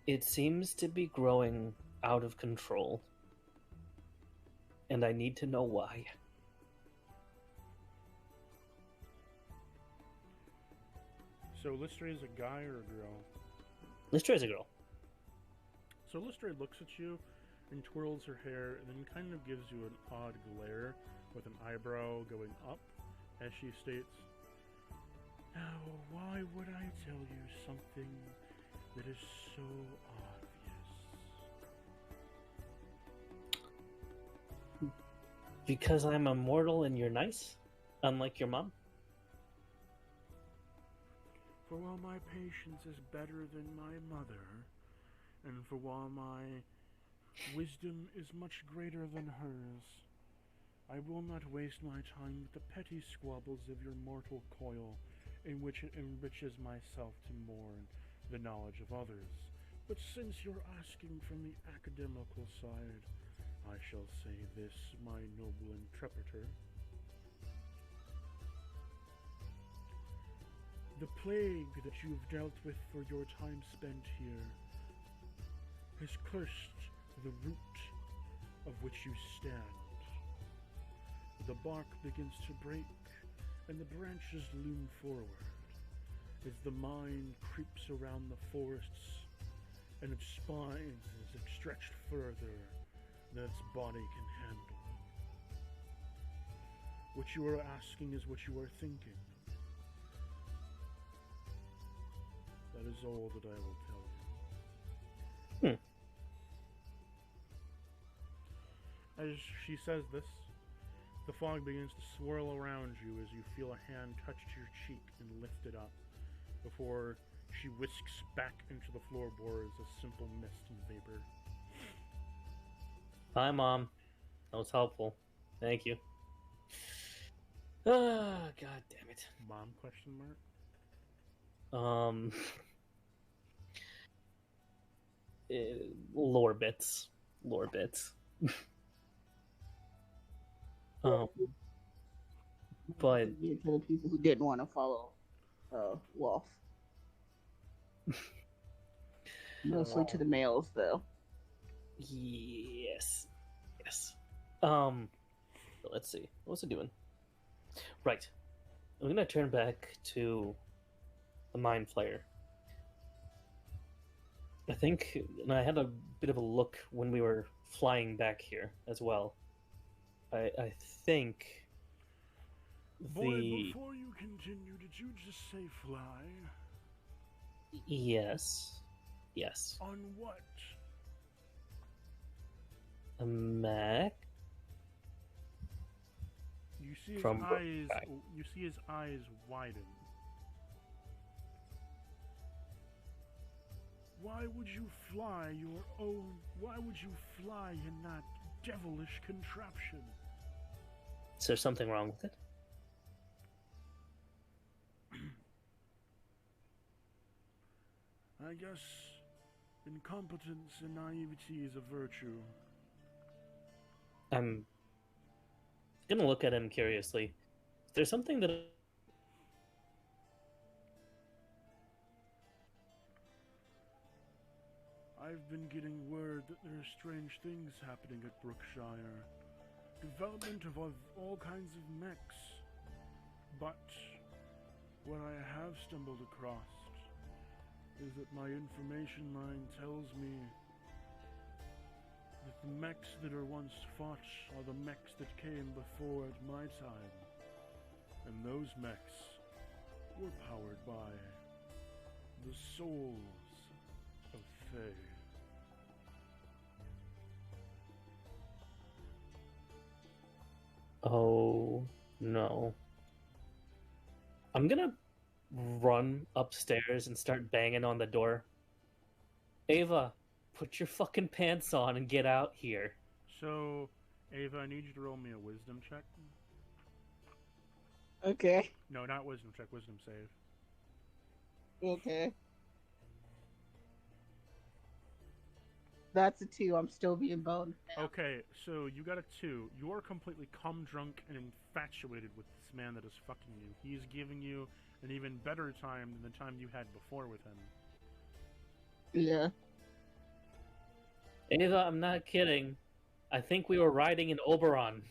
It seems to be growing out of control. And I need to know why. So Illustrie is a guy or a girl? Illustrie is a girl. So Illustrie looks at you and twirls her hair and then kind of gives you an odd glare with an eyebrow going up as she states, "Now, why would I tell you something that is so obvious?" Because I'm immortal and you're nice? Unlike your mom? For while my patience is better than my mother, and for while my wisdom is much greater than hers, I will not waste my time with the petty squabbles of your mortal coil, in which it enriches myself to mourn the knowledge of others. But since you're asking from the academical side, I shall say this, my noble interpreter. The plague that you've dealt with for your time spent here has cursed the root of which you stand. The bark begins to break, and the branches loom forward, as the mind creeps around the forests, and its spine is stretched further than its body can handle. What you are asking is what you are thinking. That is all that I will tell you. As she says this, the fog begins to swirl around you as you feel a hand touch your cheek and lift it up, before she whisks back into the floorboards a simple mist and vapor. Hi, Mom. That was helpful. Thank you. Ah, god damn it. Mom, question mark? Lore bits. Lore bits. But For the people who didn't want to follow Wolf. Mostly to the males, though. yes. Let's see. What's it doing? Right. I'm gonna turn back to the Mind Flayer. I think, and I had a bit of a look when we were flying back here as well. I think Boy, before you continue, did you just say fly? Yes. On what? A Mac? You see his From eyes. back. You see his eyes widen. Why would you fly your own? Why would you fly in that devilish contraption? Is there something wrong with it? I guess incompetence and naivety is a virtue. I'm gonna look at him curiously. Is there something that I've been getting word that there are strange things happening at Brookshire. Development of all kinds of mechs. But what I have stumbled across is that my information line tells me that the mechs that are once fought are the mechs that came before at my time. And those mechs were powered by the souls of Fae. Oh no. I'm gonna run upstairs and start banging on the door. Ava, put your fucking pants on and get out here. So, Ava, I need you to roll me a wisdom check. Okay. No, not wisdom check, wisdom save. Okay. That's a 2. I'm still being boned. Okay, so you got a 2. You're completely cum drunk and infatuated with this man that is fucking you. He's giving you an even better time than the time you had before with him. Yeah. Ava, I'm not kidding. I think we were riding in Oberon.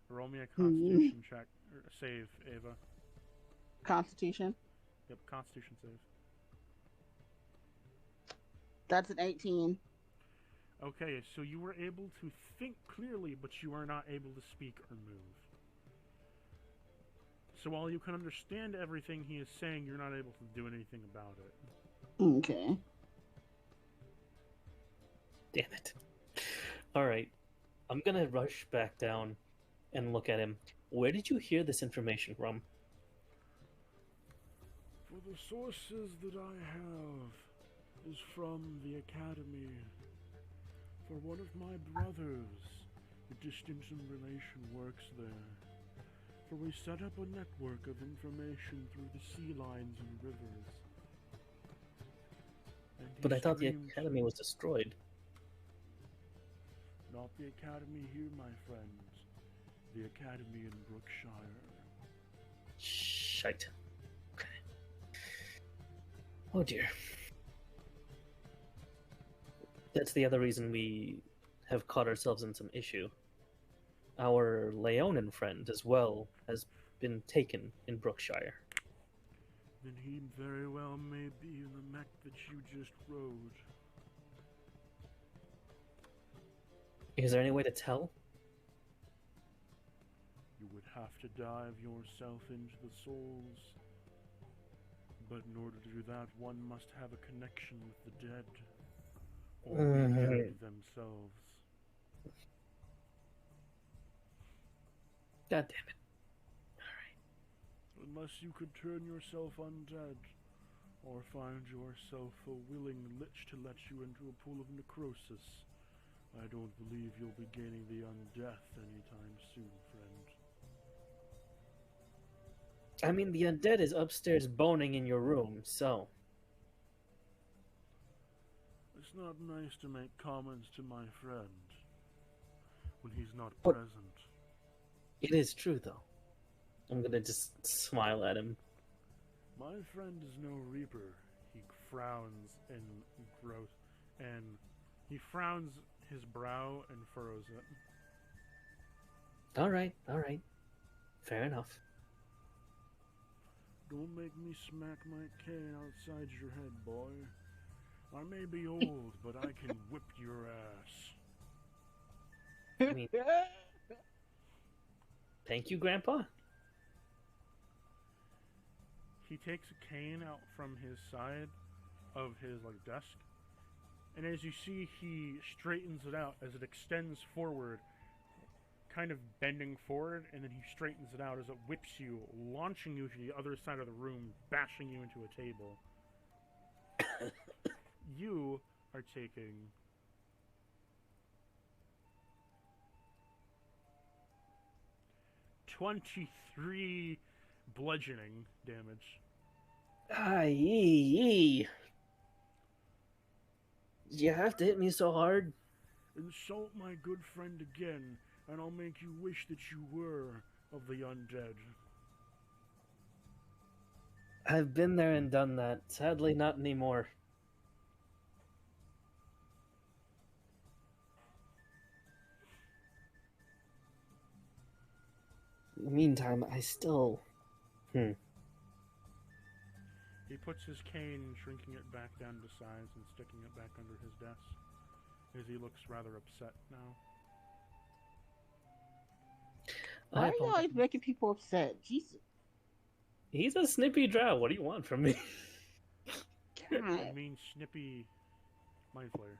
Roll me a constitution check, or save, Ava. Constitution. Yep, constitution save. That's an 18. Okay, so you were able to think clearly, but you are not able to speak or move. So while you can understand everything he is saying, you're not able to do anything about it. Okay. Damn it. Alright. I'm gonna rush back down and look at him. Where did you hear this information from? For the sources that I have is from the Academy For one of my brothers, the distance and relation works there. For we set up a network of information through the sea lines and rivers. And But he I thought the streams- academy was destroyed. Not the academy here, my friend. The academy in Brookshire. Shite. Okay. Oh dear. That's the other reason we have caught ourselves in some issue. Our Leonin friend, as well, has been taken in Brookshire. Then he very well may be in the mech that you just rode. Is there any way to tell? You would have to dive yourself into the souls. But in order to do that, one must have a connection with the dead. Or the dead themselves. God damn it. Unless you could turn yourself undead, or find yourself a willing lich to let you into a pool of necrosis, I don't believe you'll be gaining the undeath anytime soon, friend. I mean, the undead is upstairs boning in your room, so... It's not nice to make comments to my friend when he's not But- present. It is true, though. I'm gonna just smile at him. My friend is no reaper. He frowns in growth, and he frowns his brow and furrows it. Alright. Fair enough. Don't make me smack my cane outside your head, boy. I may be old, but I can whip your ass. I mean, thank you, Grandpa. He takes a cane out from his side of his desk, and as you see, he straightens it out as it extends forward, kind of bending forward, and then he straightens it out as it whips you, launching you to the other side of the room, bashing you into a table. You are taking 23 bludgeoning damage. Aye. You have to hit me so hard. Insult my good friend again, and I'll make you wish that you were of the undead. I've been there and done that. Sadly, not anymore. In the meantime, I still... He puts his cane, shrinking it back down to size and sticking it back under his desk, as he looks rather upset now. Why are you always making people upset? Jesus. He's a snippy drow. What do you want from me? I God. mean, snippy mind flayer.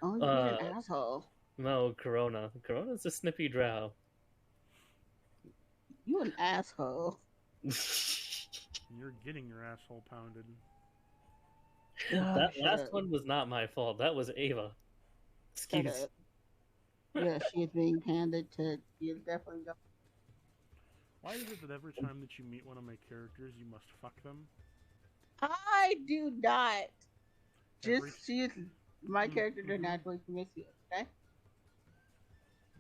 Oh, you're an asshole. No, Corona. Corona's a snippy drow. You an asshole. You're getting your asshole pounded. That Shut last up. one was not my fault. That was Ava. Shut Excuse. up. Yeah, she is being handed to you. Definitely go. Why is it that every time that you meet one of my characters, you must fuck them? I do not. Every- She is my characters are Mhm. naturally promiscuous. Okay.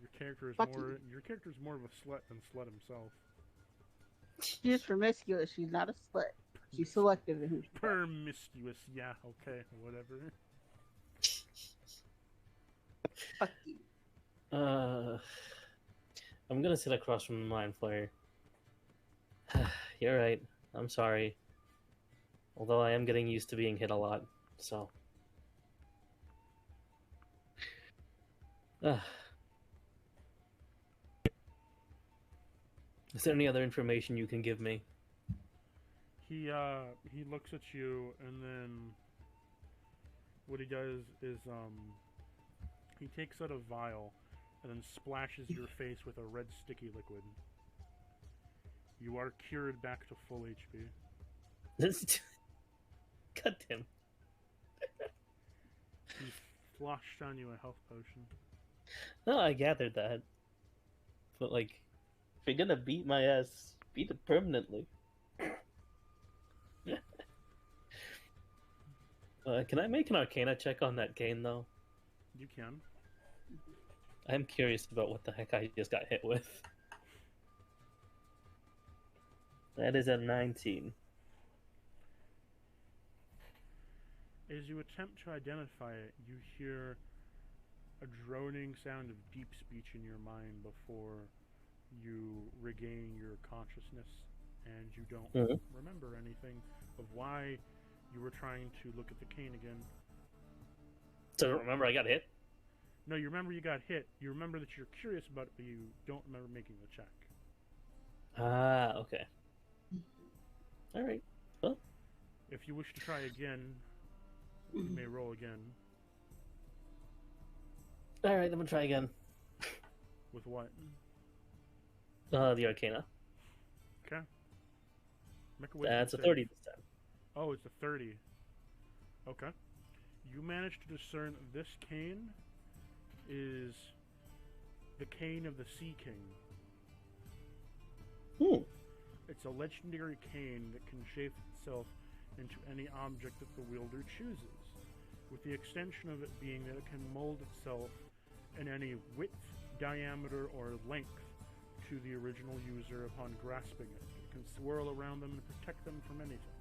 Your character is Fuck more. you. Your character is more of a slut than Slut himself. She is promiscuous. She's not a slut. She's selective in who she fucks. Promiscuous. Yeah. Okay. Whatever. Fuck you. I'm gonna sit across from the mind flayer. You're right. I'm sorry. Although I am getting used to being hit a lot, so. Is there any other information you can give me? He looks at you, and then what he does is he takes out a vial and then splashes your face with a red sticky liquid. You are cured back to full HP. God damn. He sloshed down you a health potion. No, I gathered that. But, like, if you're gonna beat my ass, beat it permanently. Can I make an Arcana check on that cane, though? You can. I'm curious about what the heck I just got hit with. That is a 19. As you attempt to identify it, you hear a droning sound of deep speech in your mind before you regain your consciousness, and you don't remember anything of why you were trying to look at the cane again. So I don't remember I got hit? No, you remember you got hit. You remember that you're curious about it, but you don't remember making the check. Ah, okay. Alright. Well, If you wish to try again, you may roll again. alright, I'm gonna try again. With what? The Arcana. Okay. Make a wisdom That's a save. 30 this time. Oh, it's a 30. Okay. You managed to discern this cane is the cane of the Sea King. It's a legendary cane that can shape itself into any object that the wielder chooses, with the extension of it being that it can mold itself in any width, diameter, or length to the original user upon grasping it. It can swirl around them and protect them from anything,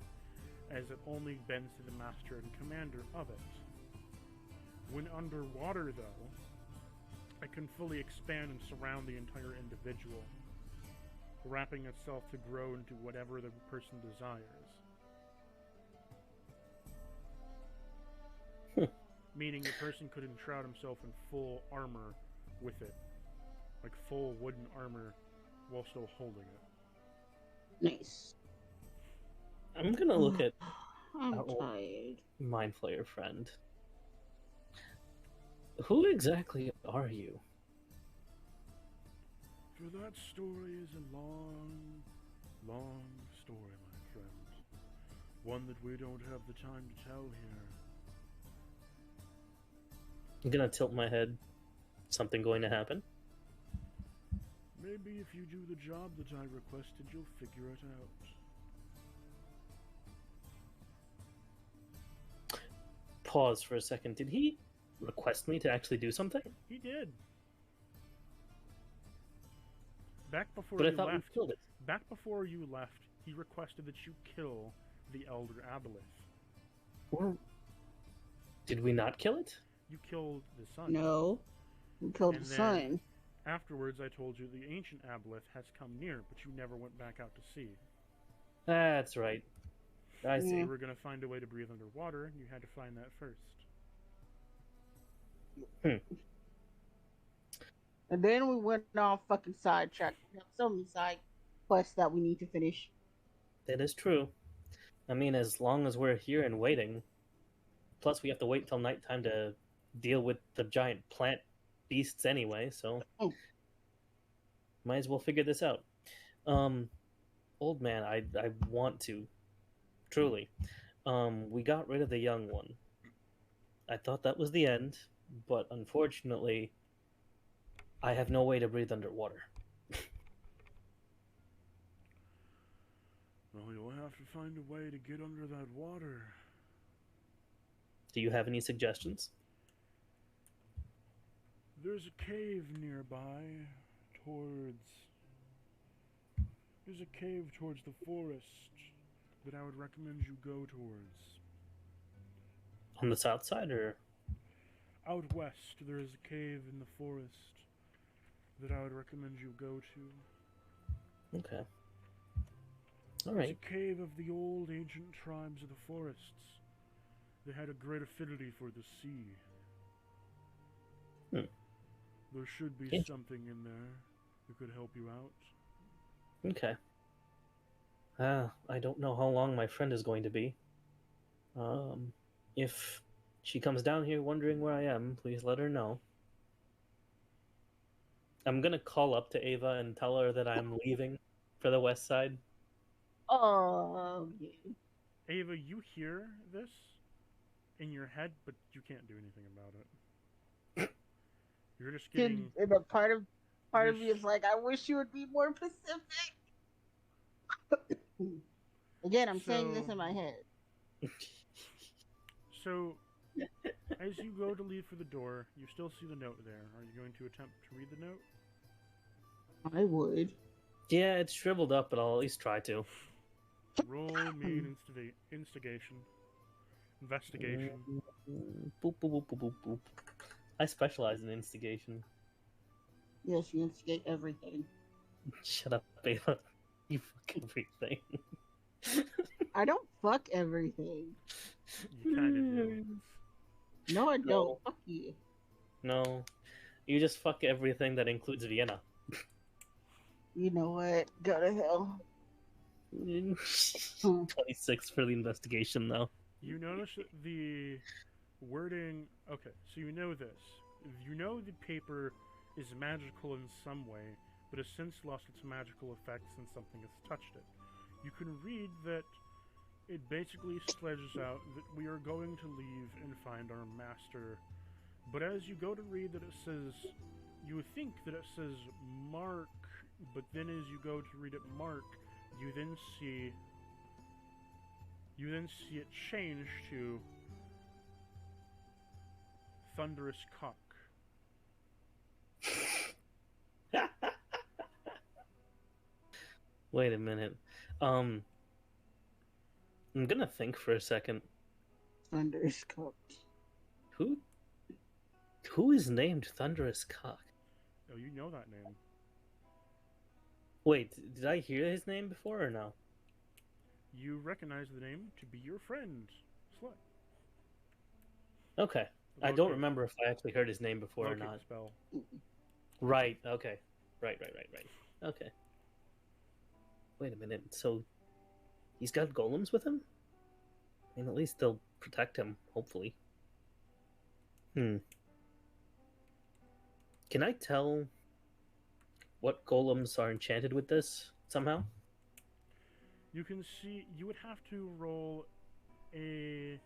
as it only bends to the master and commander of it. When underwater, though, it can fully expand and surround the entire individual, wrapping itself to grow into whatever the person desires. Meaning the person could enshroud himself in full armor with it. Like full wooden armor while still holding it. Nice. I'm gonna look at I'm our old tired. Mind Flayer friend. Who exactly are you? For that story is a long, long story, my friend. One that we don't have the time to tell here. I'm gonna tilt my head. Something going to happen? Maybe if you do the job that I requested, you'll figure it out. Pause for a second. Did he request me to actually do something? He did. Back before But I you thought we left, killed it. back before you left, he requested that you kill the Elder Aboleth. Or did we not kill it? You killed the sun. No. We killed And the then- sun. Afterwards, I told you the ancient Aboleth has come near, but you never went back out to sea. That's right. I see. You were going to find a way to breathe underwater, and you had to find that first. And then we went off fucking sidetrack. We have so many side quests that we need to finish. That is true. I mean, as long as we're here and waiting. Plus, we have to wait till nighttime to deal with the giant plant beasts anyway, so might as well figure this out. Old man, I want to. Truly. We got rid of the young one. I thought that was the end, but unfortunately, I have no way to breathe underwater. Well, you'll have to find a way to get under that water. Do you have any suggestions? There's a cave nearby There's a cave towards the forest that I would recommend you go towards. On the south side, or? Out west, there is a cave in the forest that I would recommend you go to. Okay. Alright. It's a cave of the old ancient tribes of the forests. They had a great affinity for the sea. There should be something in there that could help you out. Okay. I don't know how long my friend is going to be. If she comes down here wondering where I am, please let her know. I'm gonna call up to Ava and tell her that I'm leaving for the west side. Oh, yeah. Ava, you hear this in your head, but you can't do anything about it. You're just getting... And a part of me is like, I wish you would be more Pacific. Again, I'm saying this in my head. So, as you go to leave for the door, you still see the note there. Are you going to attempt to read the note? I would. Yeah, it's shriveled up, but I'll at least try to. Roll me an instigation. Investigation. Boop, boop, boop, boop, boop, boop. I specialize in instigation. Yes, you instigate everything. Shut up, Bela. You fuck everything. I don't fuck everything. You kind of do. No, I don't. No. Fuck you. No. You just fuck everything that includes Vienna. You know what? Go to hell. 26 for the investigation, though. You notice that the wording... Okay, so you know this. You know the paper is magical in some way, but has since lost its magical effect since something has touched it. You can read that it basically sledges out that we are going to leave and find our master. But as you go to read that it says... You would think that it says Mark, but then as you go to read it Mark, you then see it change to Thunderous Cock. Wait a minute. I'm gonna think for a second. Thunderous Cock. Who is named Thunderous Cock? Oh, you know that name. Wait, did I hear his name before or no? You recognize the name to be your friend, Slut. Okay. I don't remember if I actually heard his name before or not. Spell. Right, okay. Right. Okay. Wait a minute, so he's got golems with him? I mean, at least they'll protect him, hopefully. Can I tell what golems are enchanted with this, somehow? You can see... You would have to roll a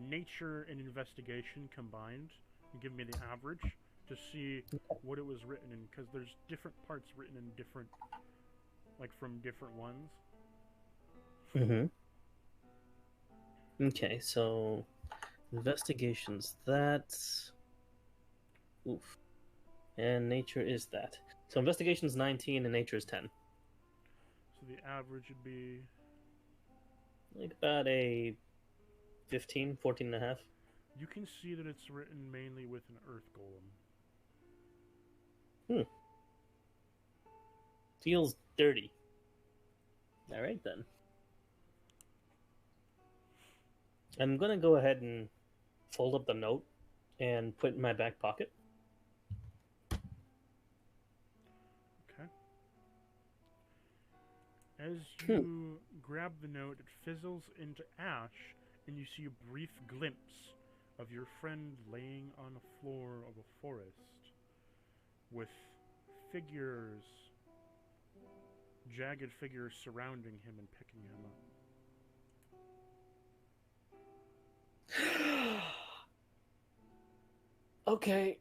nature and investigation combined and give me the average to see what it was written in, because there's different parts written in different... Like, from different ones. Okay, so... Investigations, that's... Oof. And nature is that. So investigation's 19 and nature is 10. So the average would be... Like about a 15, 14 and a half. You can see that it's written mainly with an earth golem. Feels dirty. Alright then. I'm gonna go ahead and fold up the note and put it in my back pocket. Okay. As you grab the note, it fizzles into ash, and you see a brief glimpse of your friend laying on the floor of a forest with figures, jagged figures surrounding him and picking him up. Okay.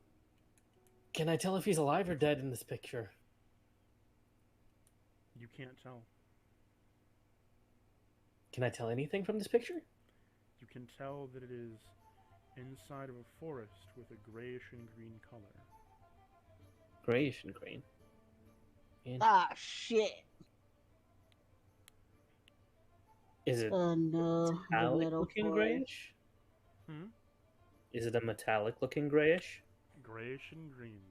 Can I tell if he's alive or dead in this picture? You can't tell. Can I tell anything from this picture? You can tell that it is inside of a forest with a grayish and green color. Grayish and green. Ah, shit. Is it Oh no. metallic looking grayish? Is it a metallic looking grayish? Grayish and green.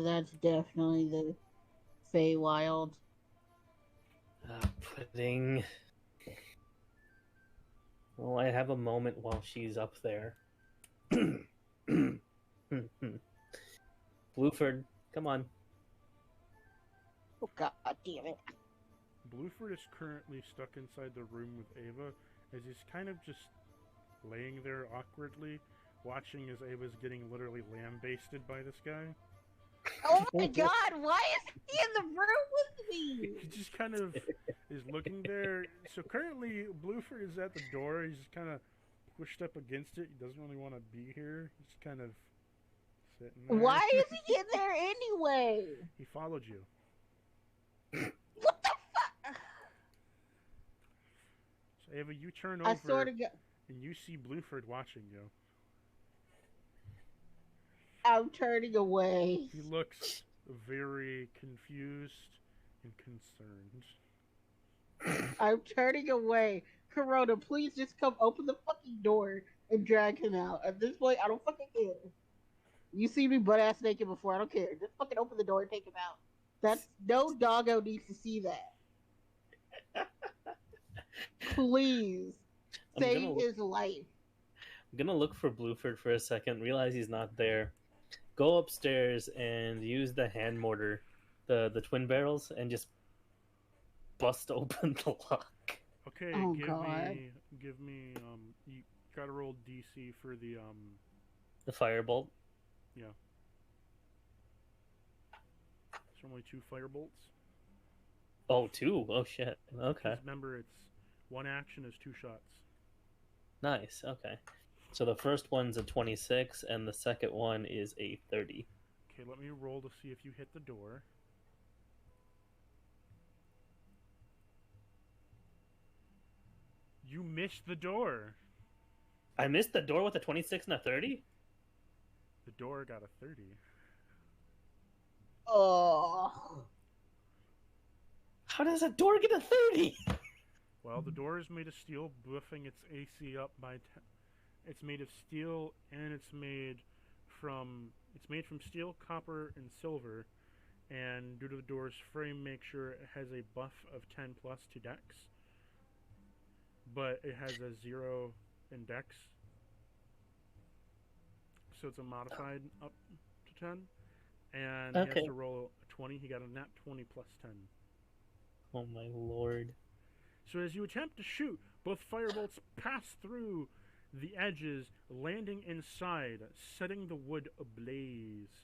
That's definitely the Feywild. Pudding. Well, I have a moment while she's up there. Blueford, come on. Oh god damn it. Blueford is currently stuck inside the room with Ava, as he's kind of just laying there awkwardly, watching as Ava's getting literally lambasted by this guy. Oh my god, why is he in the room with me? He just kind of is looking there. So currently, Blueford is at the door. He's just kind of squished up against it. He doesn't really want to be here. He's kind of sitting there. Why is he in there anyway? He followed you. What the fuck? So Ava, you turn I over swear to God, and you see Blueford watching you. I'm turning away. He looks very confused and concerned. I'm turning away. Corona, please just come open the fucking door and drag him out. At this point, I don't fucking care. You see me butt ass naked before, I don't care. Just fucking open the door and take him out. That's no doggo needs to see that. Please save his life. I'm gonna look for Blueford for a second, realize he's not there. Go upstairs and use the hand mortar, the twin barrels, and just bust open the lock. Okay, Oh, give God. me you gotta roll DC for the The firebolt. yeah. There's only 2 firebolts. Oh, 2. Oh shit. Okay. Just remember, it's 1 action is 2 shots. Nice. Okay. So the first one's a 26, and the second one is a 30. Okay, let me roll to see if you hit the door. You missed the door. I missed the door with a 26 and a 30? The door got a 30. Oh. How does a door get a 30? Well, the door is made of steel, buffing its AC up by 10. It's made of steel, and it's made from steel, copper, and silver. And due to the door's frame, make sure it has a buff of 10 plus to Dex. But it has a 0 in Dex, so it's a modified up to 10. And he has to roll a 20. He got a nat 20 plus 10. Oh my lord. So as you attempt to shoot, both firebolts pass through the edges, landing inside, setting the wood ablaze.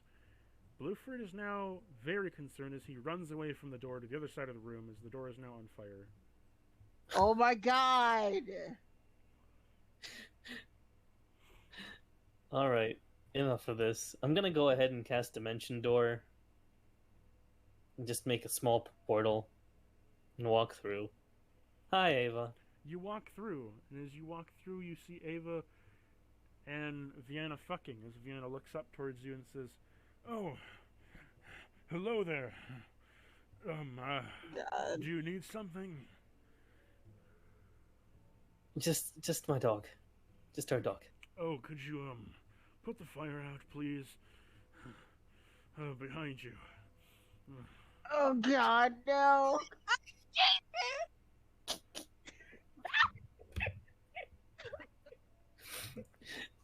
Blueford is now very concerned as he runs away from the door to the other side of the room as the door is now on fire. Oh my god! Alright, enough of this. I'm gonna go ahead and cast Dimension Door. And just make a small portal. And walk through. Hi, Ava. You walk through, and as you walk through, you see Ava and Vienna fucking as Vienna looks up towards you and says, "Oh, hello there. Do you need something?" Just my dog. Just our dog. Oh, could you, put the fire out, please? Behind you. Oh god, no!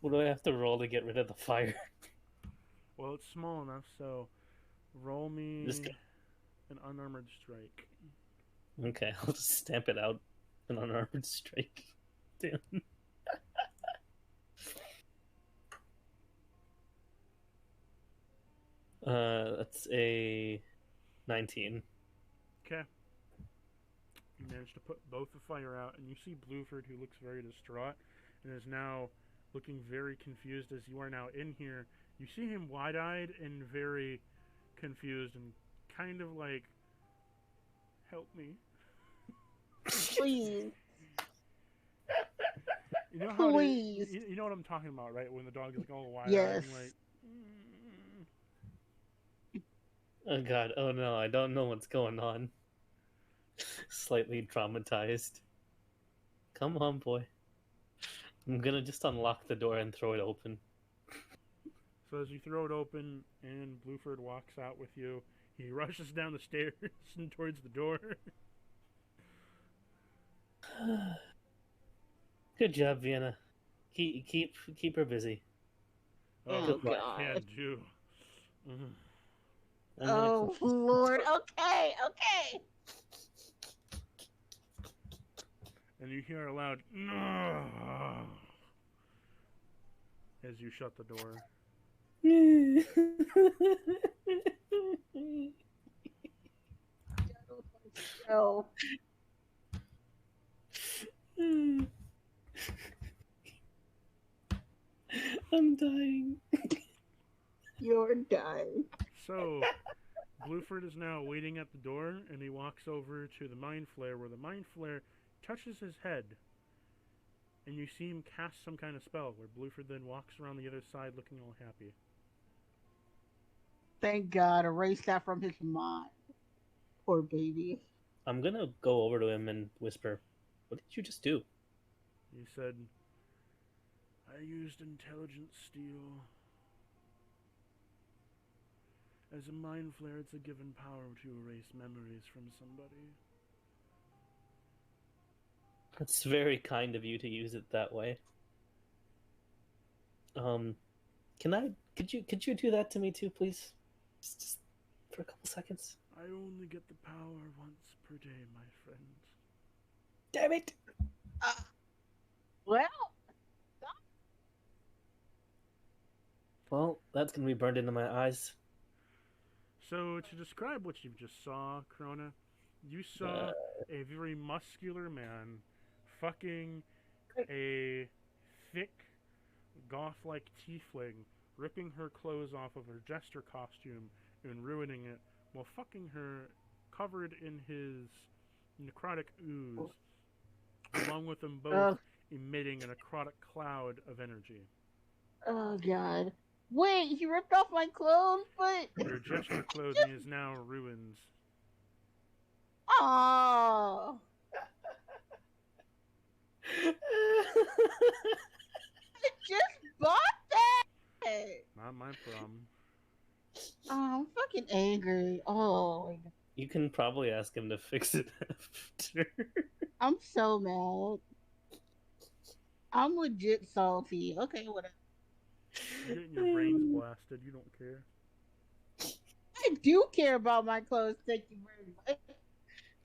What do I have to roll to get rid of the fire? Well, it's small enough, so roll me an unarmored strike. Okay, I'll just stamp it out. An unarmored strike. Damn. That's a 19. Okay. You managed to put both the fire out, and you see Blueford, who looks very distraught, and is now looking very confused as you are now in here. You see him wide-eyed and very confused and kind of like, "Help me." Please. You know how Please. you know what I'm talking about, right? When the dog is like all wide-eyed Yes. and like... Oh god, oh no, I don't know what's going on. Slightly traumatized. Come on, boy. I'm gonna just unlock the door and throw it open. So as you throw it open and Blueford walks out with you, he rushes down the stairs and towards the door. Good job, Vienna. Keep her busy. Oh, Oh, I God. can do. Mhm. I'm gonna Oh lord, okay, okay. And you hear a loud "No!" as you shut the door. Oh. I'm dying. You're dying. So, Blueford is now waiting at the door, and he walks over to the Mind Flare, where the Mind Flare touches his head. And you see him cast some kind of spell, where Blueford then walks around the other side looking all happy. Thank God, erase that from his mind. Poor baby. I'm gonna go over to him and whisper, "What did you just do?" He said, I used intelligence steal. As a Mind Flare, it's a given power to erase memories from somebody. It's very kind of you to use it that way. Could you do that to me too, please? Just for a couple seconds. I only get the power once per day, my friend. Damn it! Well, Well, that's gonna be burned into my eyes. So, to describe what you just saw, Corona, you saw a very muscular man fucking a thick, goth-like tiefling, ripping her clothes off of her jester costume and ruining it, while fucking her covered in his necrotic ooze, along with them both emitting a necrotic cloud of energy. oh God. Wait, he ripped off my clothes, but... Your jester clothing is now ruins. Oh. I just bought that! Not my problem. Oh, I'm fucking angry. Oh, my God. You can probably ask him to fix it after. I'm so mad. I'm legit salty. Okay, whatever. You're getting your brains blasted. You don't care. I do care about my clothes, thank you very much.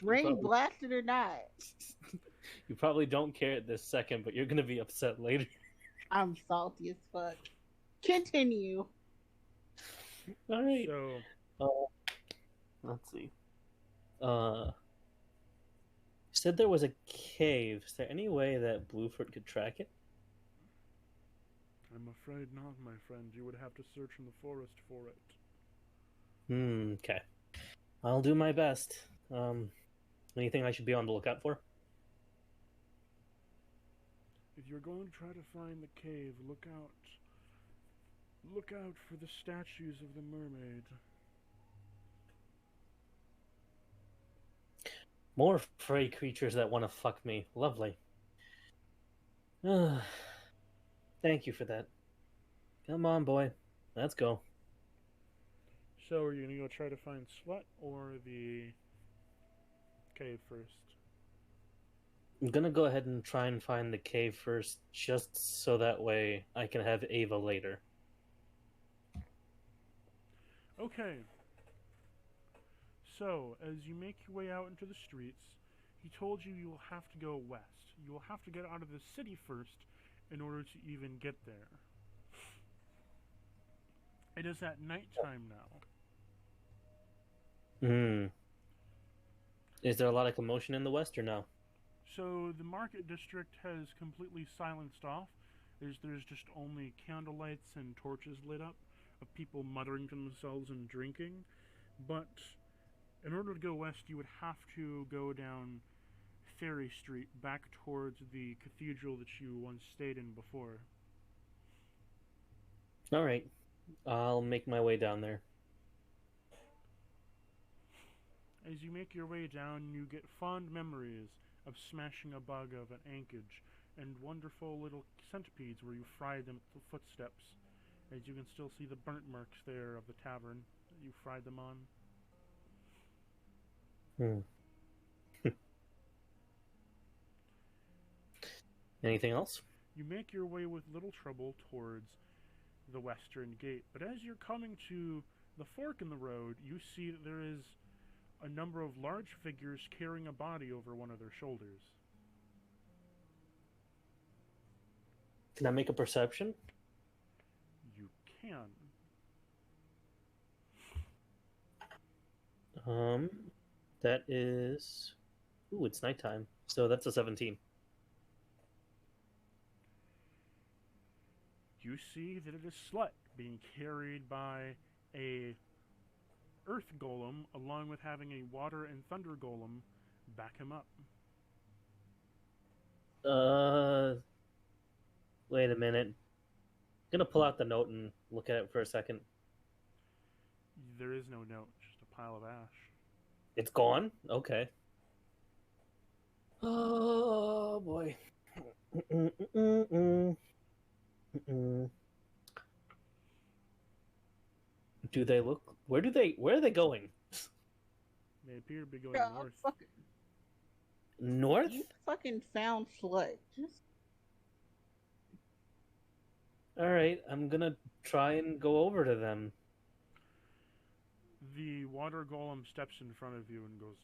Brain Probably. blasted or not. You probably don't care at this second, but you're gonna be upset later. I'm salty as fuck. Continue. All right. So, Let's see. You said there was a cave. Is there any way that Blueford could track it? I'm afraid not, my friend. You would have to search in the forest for it. Okay. I'll do my best. Anything I should be on the lookout for? If you're going to try to find the cave, look out. Look out for the statues of the mermaid. More fey creatures that want to fuck me. Lovely. Thank you for that. Come on, boy. Let's go. So, are you going to go try to find Slut or the cave first? I'm gonna go ahead and try and find the cave first, just so that way I can have Ava later. Okay. So, as you make your way out into the streets, he told you will have to go west. You will have to get out of the city first in order to even get there. It is at nighttime now. Is there a lot of commotion in the west or no? So the market district has completely silenced off. There's just only candle lights and torches lit up of people muttering to themselves and drinking. But in order to go west, you would have to go down Ferry Street back towards the cathedral that you once stayed in before. Alright. I'll make my way down there. As you make your way down, you get fond memories of smashing a bug of an anchage and wonderful little centipedes where you fried them at the footsteps. As you can still see the burnt marks there of the tavern that you fried them on. Anything else? You make your way with little trouble towards the western gate, but as you're coming to the fork in the road, you see that there is a number of large figures carrying a body over one of their shoulders. Can I make a perception? You can. That is... Ooh, it's nighttime. So that's a 17. You see that it is Slut being carried by a earth golem, along with having a water and thunder golem back him up. Wait a minute. I'm gonna pull out the note and look at it for a second. There is no note, just a pile of ash. It's gone? Okay. Oh boy. Do they look? Where are they going? They appear to be going Yeah, north. fucking, North? you fucking found Slut. Just Alright, I'm gonna try and go over to them. The water golem steps in front of you and goes.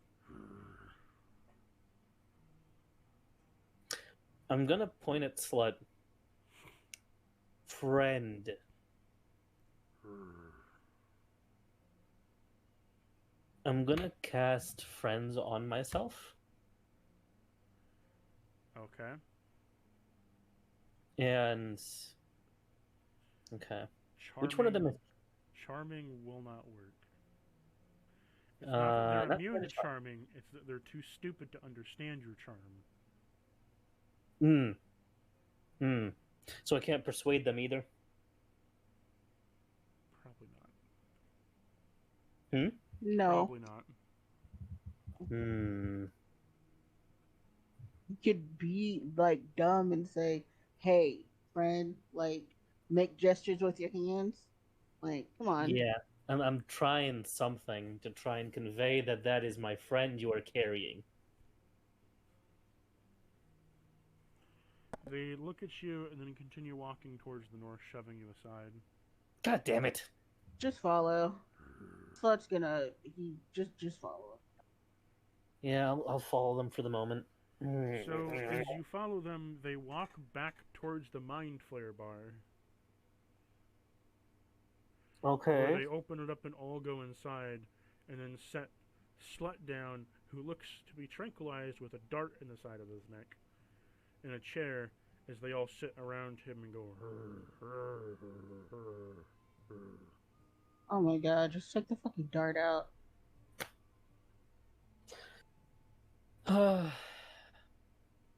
I'm gonna point at Slut. Friend. I'm gonna cast Friends on myself. Okay. And... Okay. Charming, Which one of them is... Charming will not work. It's not that they're immune to not charming, it's that they're too stupid to understand your charm. So I can't persuade them either? Probably not. no. Probably not. You could be like dumb and say, "Hey, friend," like make gestures with your hands. Like, come on. Yeah. I'm trying something to try and convey that that is my friend you are carrying. They look at you and then continue walking towards the north, shoving you aside. God damn it. Just follow. Slut's gonna. He just follow. Yeah, I'll follow them for the moment. So, as you follow them, they walk back towards the Mind Flare bar. Okay. Where they open it up and all go inside, and then set Slut down, who looks to be tranquilized with a dart in the side of his neck, in a chair, as they all sit around him and go, Oh my god, just check the fucking dart out.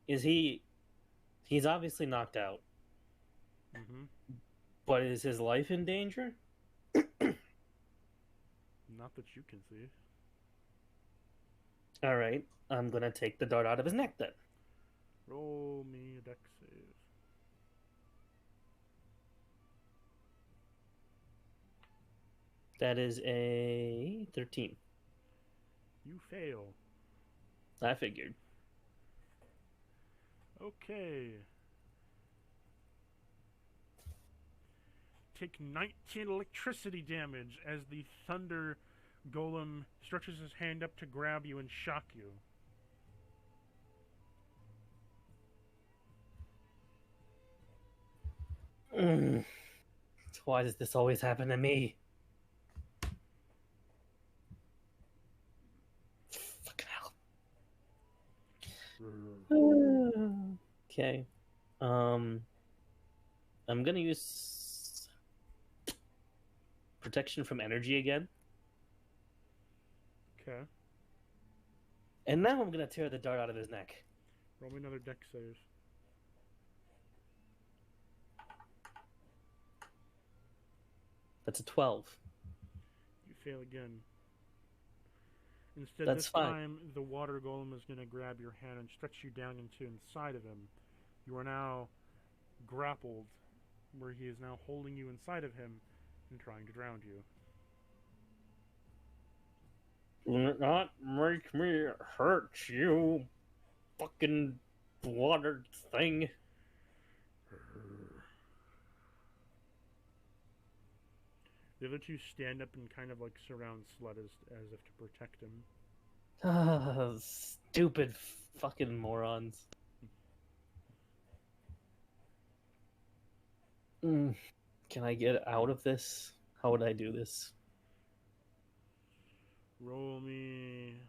Is he... He's obviously knocked out. Mm-hmm. But is his life in danger? Not that you can see. Alright, I'm gonna take the dart out of his neck then. Roll me a dex save. That is a 13. You fail. I figured. Okay. Take 19 electricity damage as the thunder golem stretches his hand up to grab you and shock you. Why does this always happen to me? Fucking hell. Okay. I'm gonna use protection from energy again. Okay. And now I'm gonna tear the dart out of his neck. Roll me another dex save. That's a 12. You fail again. Instead, That's this fine. time, the water golem is going to grab your hand and stretch you down into inside of him. You are now grappled, where he is now holding you inside of him and trying to drown you. Do not make me hurt you, fucking water thing. The other two stand up and kind of like surround Slut as if to protect him. Stupid fucking morons. Can I get out of this? How would I do this? Roll me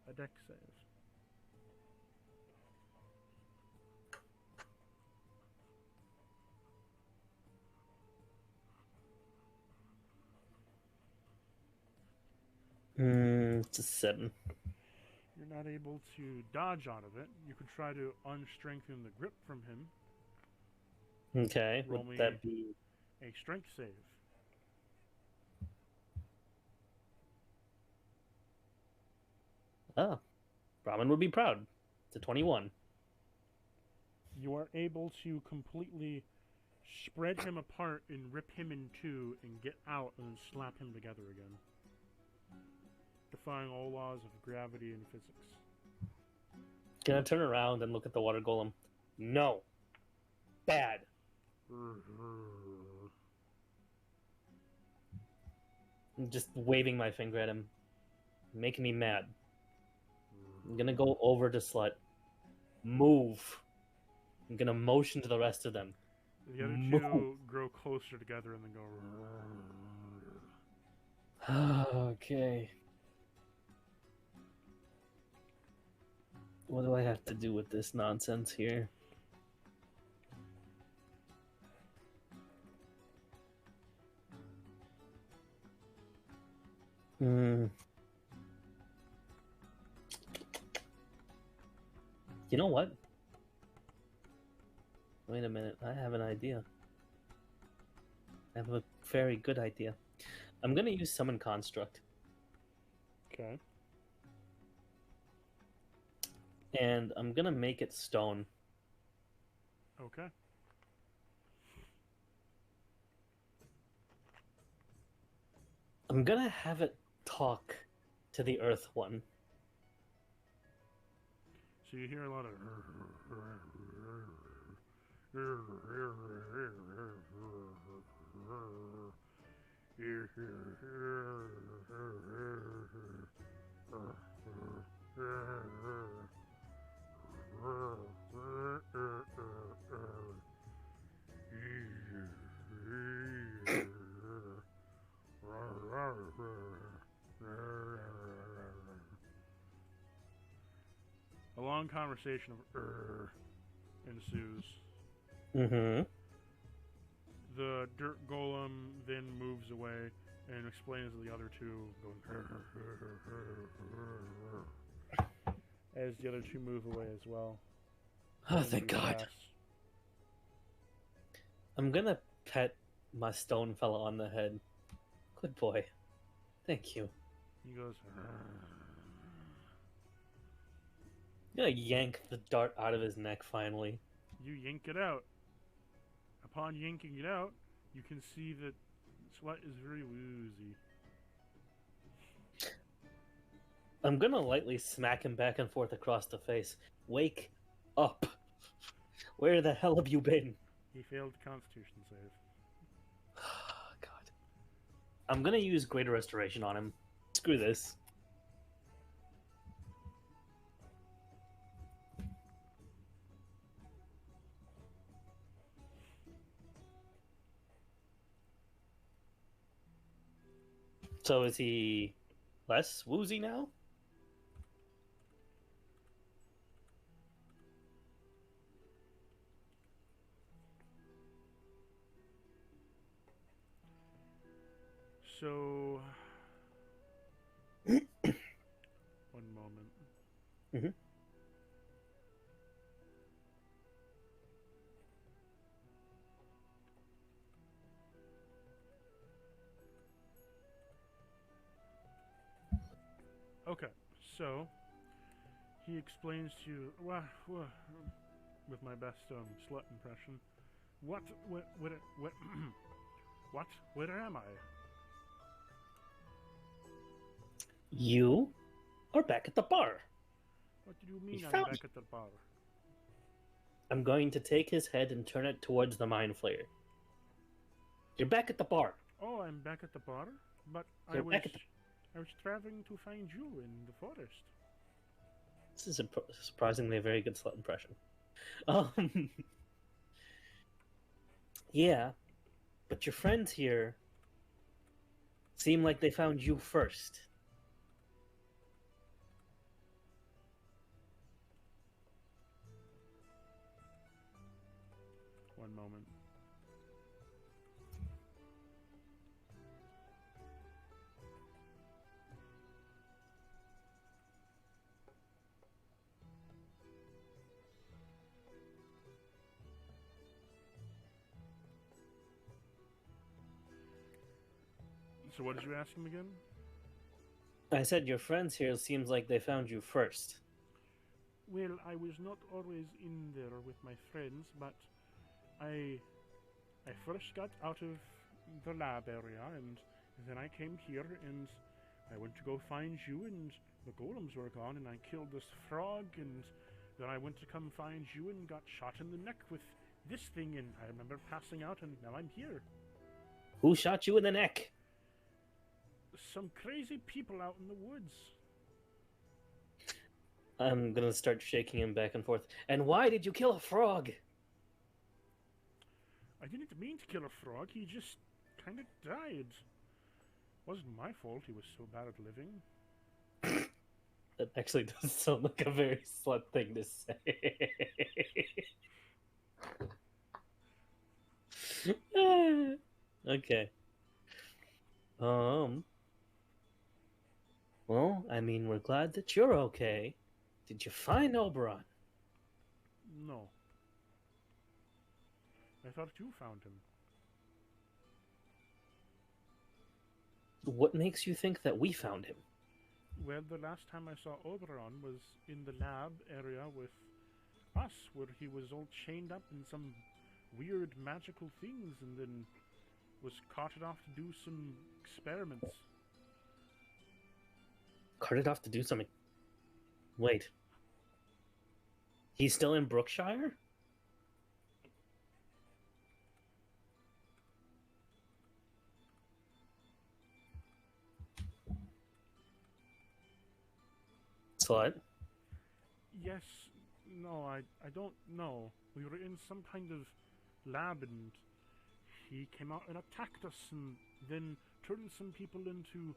a dex save. It's a 7. You're not able to dodge out of it. You could try to unstrengthen the grip from him. Okay, Roll would me that be... a strength save. Oh, Brahmin would be proud. It's a 21. You are able to completely spread him apart and rip him in two and get out and then slap him together again. Defying all laws of gravity and physics. Gonna turn around and look at the water golem. No. Bad. I'm just waving my finger at him. Making me mad. I'm gonna go over to Slut. Move. I'm gonna motion to the rest of them. The other two grow closer together and then go. Okay. What do I have to do with this nonsense here? You know what? Wait a minute, I have an idea. I have a very good idea. I'm gonna use Summon Construct. Okay. And I'm gonna make it stone. Okay. I'm gonna have it talk to the Earth one. So you hear a lot of. A long conversation of ensues. Mm-hmm. The dirt golem then moves away and explains to the other two, going as the other two move away as well. Oh, thank God. I'm gonna pet my stone fella on the head. Good boy. Thank you. He goes. I'm gonna yank the dart out of his neck finally. You yank it out. Upon yanking it out, you can see that Sweat is very woozy. I'm gonna lightly smack him back and forth across the face. Wake up! Where the hell have you been? He failed Constitution save. God. I'm gonna use Greater Restoration on him. Screw this. So is he less woozy now? So, one moment. Mm-hmm. Okay, so he explains to you, with my best slut impression, what, where am I? You are back at the bar. What do you mean He I'm found back at the bar? I'm going to take his head and turn it towards the Mind Flayer. You're back at the bar. Oh, I'm back at the bar? But You're back at the... I was traveling to find you in the forest. This is a surprisingly very good slut impression. Yeah, but your friends here seem like they found you first. One moment. So what did you ask him again? I said your friends here seems like they found you first. Well, I was not always in there with my friends, but I first got out of the lab area, and then I came here, and I went to go find you, and the golems were gone, and I killed this frog, and then I went to come find you and got shot in the neck with this thing, and I remember passing out, and now I'm here. Who shot you in the neck? Some crazy people out in the woods. I'm gonna start shaking him back and forth. And why did you kill a frog? I didn't mean to kill a frog, he just kind of died. Wasn't my fault he was so bad at living. That actually does sound like a very slut thing to say. Okay. Well, I mean, we're glad that you're okay. Did you find Oberon? No. I thought you found him. What makes you think that we found him? Well, the last time I saw Oberon was in the lab area with us, where he was all chained up in some weird magical things and then was carted off to do some experiments. Carted off to do something. Wait. He's still in Brookshire? Slut? Yes, no, I don't know. We were in some kind of lab and he came out and attacked us and then turned some people into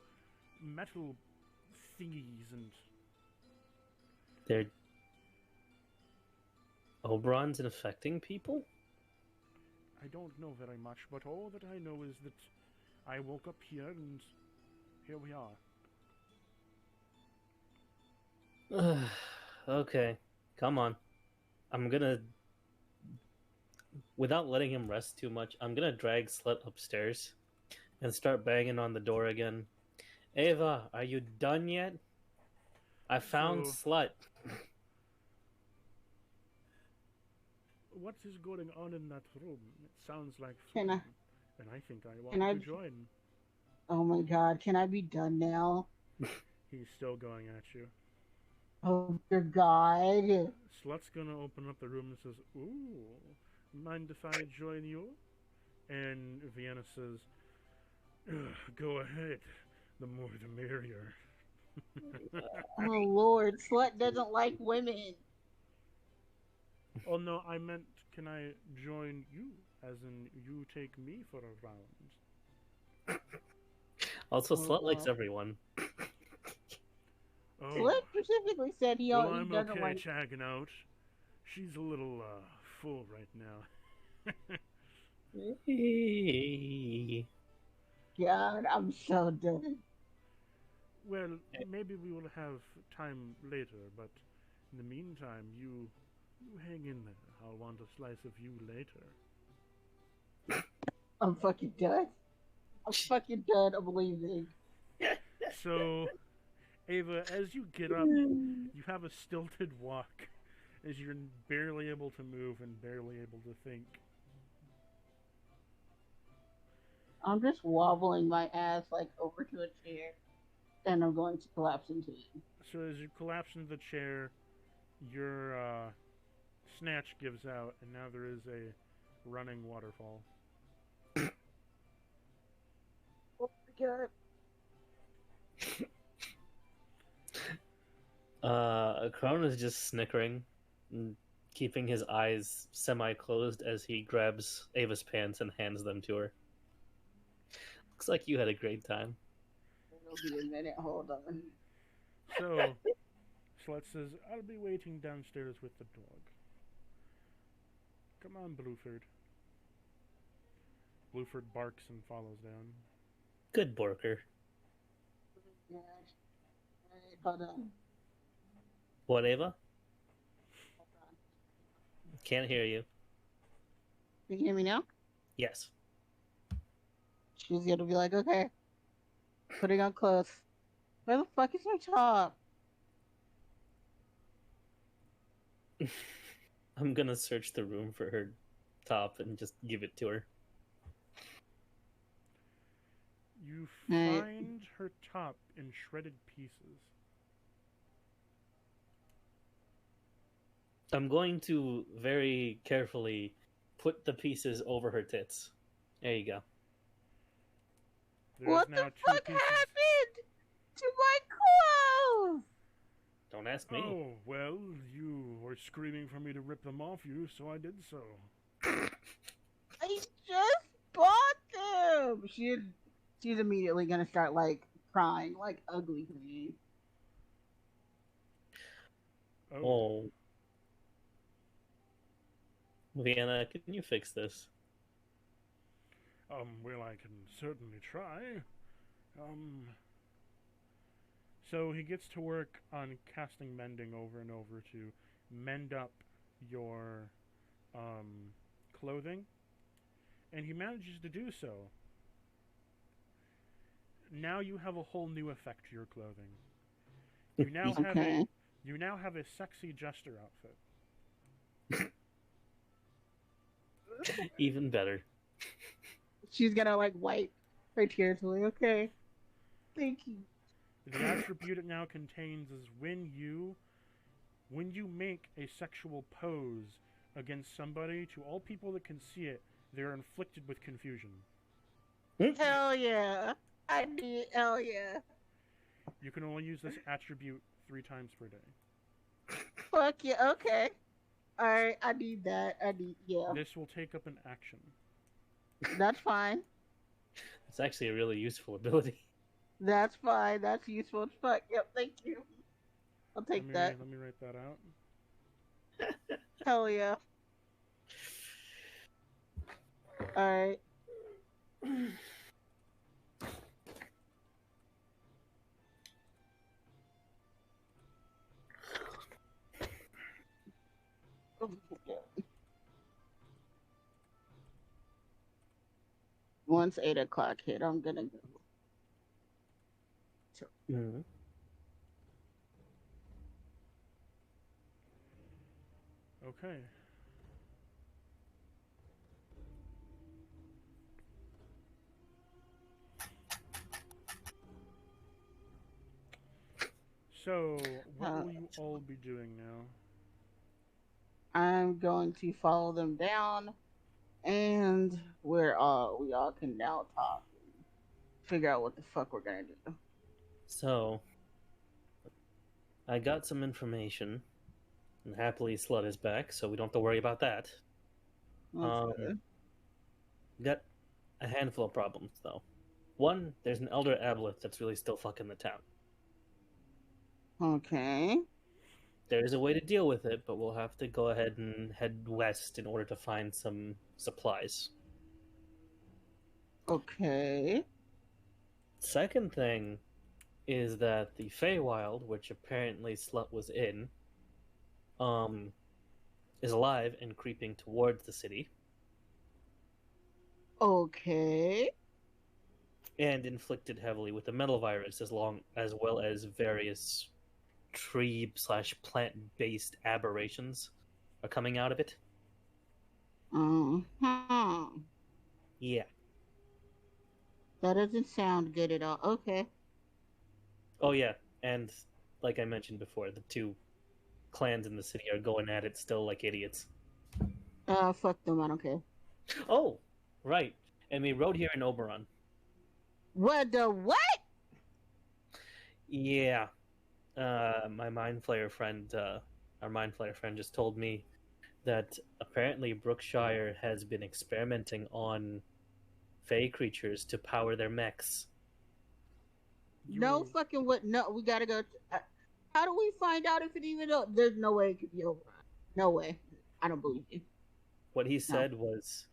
metal thingies and... They're... Oberon's infecting people? I don't know very much, but all that I know is that I woke up here and here we are. Okay, come on. I'm gonna... Without letting him rest too much, I'm gonna drag Slut upstairs and start banging on the door again. Ava, are you done yet? I found Slut. What is going on in that room? It sounds like Can fun, I- and I think I Can want I- to join. Oh my god, can I be done now? He's still going at you. Oh dear god. Slut's gonna open up the room and says, "Ooh, mind if I join you?" And Vienna says, "Go ahead. The more the merrier." Oh lord, Slut doesn't like women. Oh no, I meant, can I join you? As in, you take me for a round. Also, Oh, Slut likes wow. everyone. Oh, Slut specifically said he well, I'm doesn't okay like. tagging out. She's a little, full right now. God, I'm so done. Well, maybe we will have time later, but in the meantime, you hang in there. I'll want a slice of you later. I'm fucking done. I'm fucking done. I'm leaving. So, Ava, as you get up, you have a stilted walk, as you're barely able to move and barely able to think. I'm just wobbling my ass like over to a chair, and I'm going to collapse into it. So as you collapse into the chair, your snatch gives out, and now there is a running waterfall. Oh my god. Crown is just snickering, and keeping his eyes semi-closed as he grabs Ava's pants and hands them to her. Looks like you had a great time. It'll be a minute. Hold on. So, Slut says, "I'll be waiting downstairs with the dog. Come on, Blueford." Blueford barks and follows down. Good Borker. Yeah. Alright, hold on. What, Ava? Hold on. Can't hear you. Can you hear me now? Yes. She's gonna be like, okay. Putting on clothes. Where the fuck is my top? I'm gonna search the room for her top and just give it to her. You Right. find her top in shredded pieces. I'm going to very carefully put the pieces over her tits. There you go. There's What now the two fuck pieces. happened to my clothes? Don't ask me. Oh, well, you were screaming for me to rip them off you, so I did so. I just bought them. She's immediately gonna start like crying, like ugly crying. Oh. Vienna, can you fix this? Well, I can certainly try. So he gets to work on casting mending over and over to mend up your, clothing. And he manages to do so. Now you have a whole new effect to your clothing. You now have Okay. you now have a sexy jester outfit. Even better. She's gonna like wipe her tears away. Okay. Thank you. The attribute it now contains is when you make a sexual pose against somebody, to all people that can see it, they're inflicted with confusion. Hell yeah. Hell yeah. You can only use this attribute 3 times per day. Fuck yeah. Okay. Alright, I need that. Yeah. This will take up an action. That's fine. It's actually a really useful ability. That's fine. That's useful as fuck. Yep, thank you. I'll take that. Let me write that out. Hell yeah. Alright. Once 8 o'clock hit, I'm gonna go. Mm-hmm. Okay. So, what will you all be doing now? I'm going to follow them down, and we all can now talk and figure out what the fuck we're gonna do. So, I got some information, and happily Slut is back, so we don't have to worry about that. Okay. Got a handful of problems, though. One, there's an elder aboleth that's really still fucking the town. Okay. There is a way to deal with it, but we'll have to go ahead and head west in order to find some supplies. Okay. Second thing is that the Feywild, which apparently Slut was in, is alive and creeping towards the city. Okay. And inflicted heavily with the metal virus, as well as various tree/plant-based aberrations are coming out of it. Yeah. That doesn't sound good at all. Okay. Oh yeah, and like I mentioned before, the 2 clans in the city are going at it still like idiots. Fuck them. I don't care. Oh, right. And we rode here in Oberon. What the what? Yeah. My Mind Flayer friend, our Mind Flayer friend just told me that apparently Brookshire has been experimenting on Fey creatures to power their mechs. No fucking what? No, we gotta go. How do we find out if it even? There's no way it could be over. No way. I don't believe you. What he said was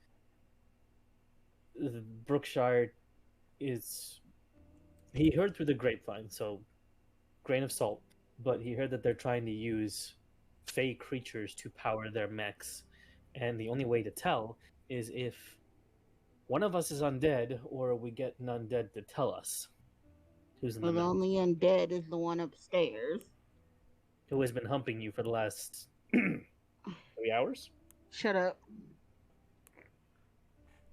Brookshire is. He heard through the grapevine, so grain of salt, but he heard that they're trying to use Fey creatures to power their mechs, and the only way to tell is if one of us is undead or we get an undead to tell us. Who's in the Well, the middle? only undead is the one upstairs. Who has been humping you for the last 3 hours? Shut up.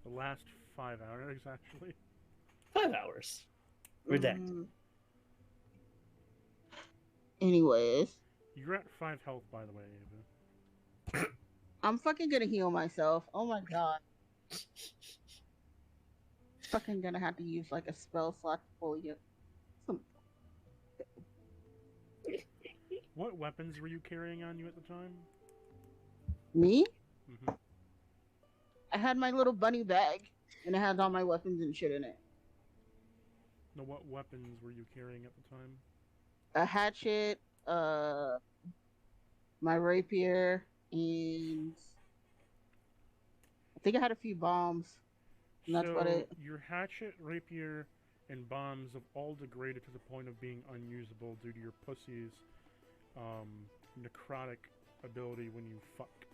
The last 5 hours, actually. 5 hours. Redact. Anyways, You're at 5 health, by the way, Ava. I'm fucking gonna heal myself. Oh my god. Fucking gonna have to use like a spell slot to pull you. What weapons were you carrying on you at the time? Me? Mm-hmm. I had my little bunny bag, and it has all my weapons and shit in it. No, what weapons were you carrying at the time? A hatchet, my rapier, and I think I had a few bombs. And that's about it. Your hatchet, rapier, and bombs have all degraded to the point of being unusable due to your pussy's necrotic ability when you fuck.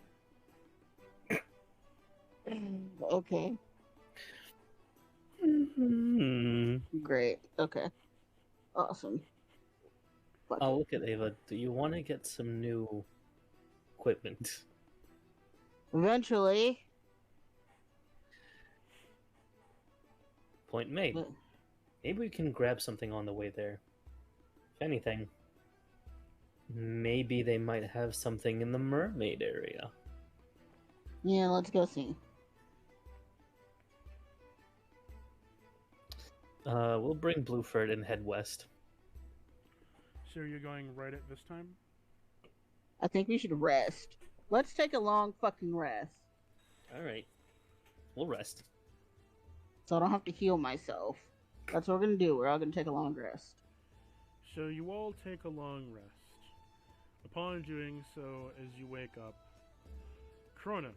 Okay. Great. Okay. Awesome. Fuck I'll it. look at Ava. Do you want to get some new equipment? Eventually. Point made. But Maybe we can grab something on the way there. If anything, maybe they might have something in the mermaid area. yeah, let's go see. We'll bring Blueford and head west. So you're going right at this time? I think we should rest. Let's take a long fucking rest. Alright. We'll rest. So I don't have to heal myself. That's what we're gonna do. We're all gonna take a long rest. So you all take a long rest. Upon doing so, as you wake up, Krona,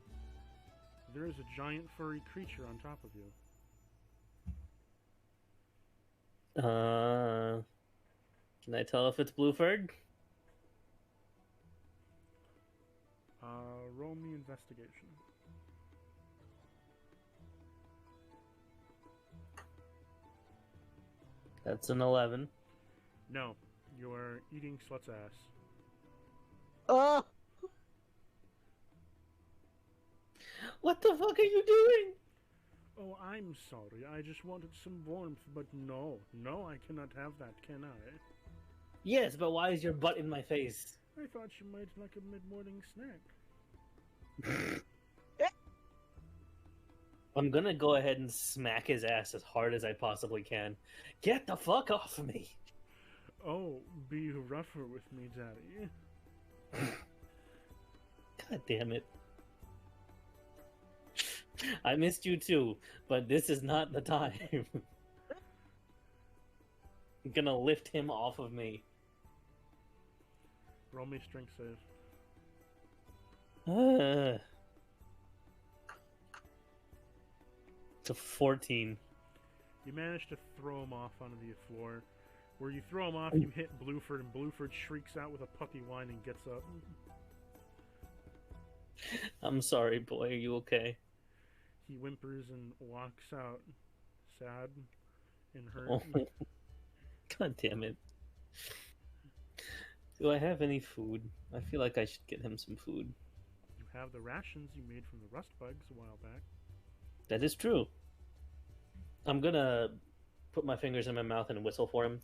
there is a giant furry creature on top of you. Can I tell if it's Blueford? Roll me investigation. That's an 11. No, you are eating Slut's ass. Oh! What the fuck are you doing? Oh, I'm sorry. I just wanted some warmth, but no, I cannot have that, can I? Yes, but why is your butt in my face? I thought you might like a mid-morning snack. I'm gonna go ahead and smack his ass as hard as I possibly can. Get the fuck off of me! Oh, be rougher with me, Daddy. God damn it. I missed you too, but this is not the time. I'm gonna lift him off of me. Roll me strength save. It's a 14. You manage to throw him off onto the floor. Where you throw him off, you hit Blueford, and Blueford shrieks out with a puppy whine and gets up. I'm sorry, boy. Are you okay? He whimpers and walks out, sad and hurt. Oh. God damn it. Do I have any food? I feel like I should get him some food. You have the rations you made from the rust bugs a while back. That is true. I'm gonna put my fingers in my mouth and whistle for him.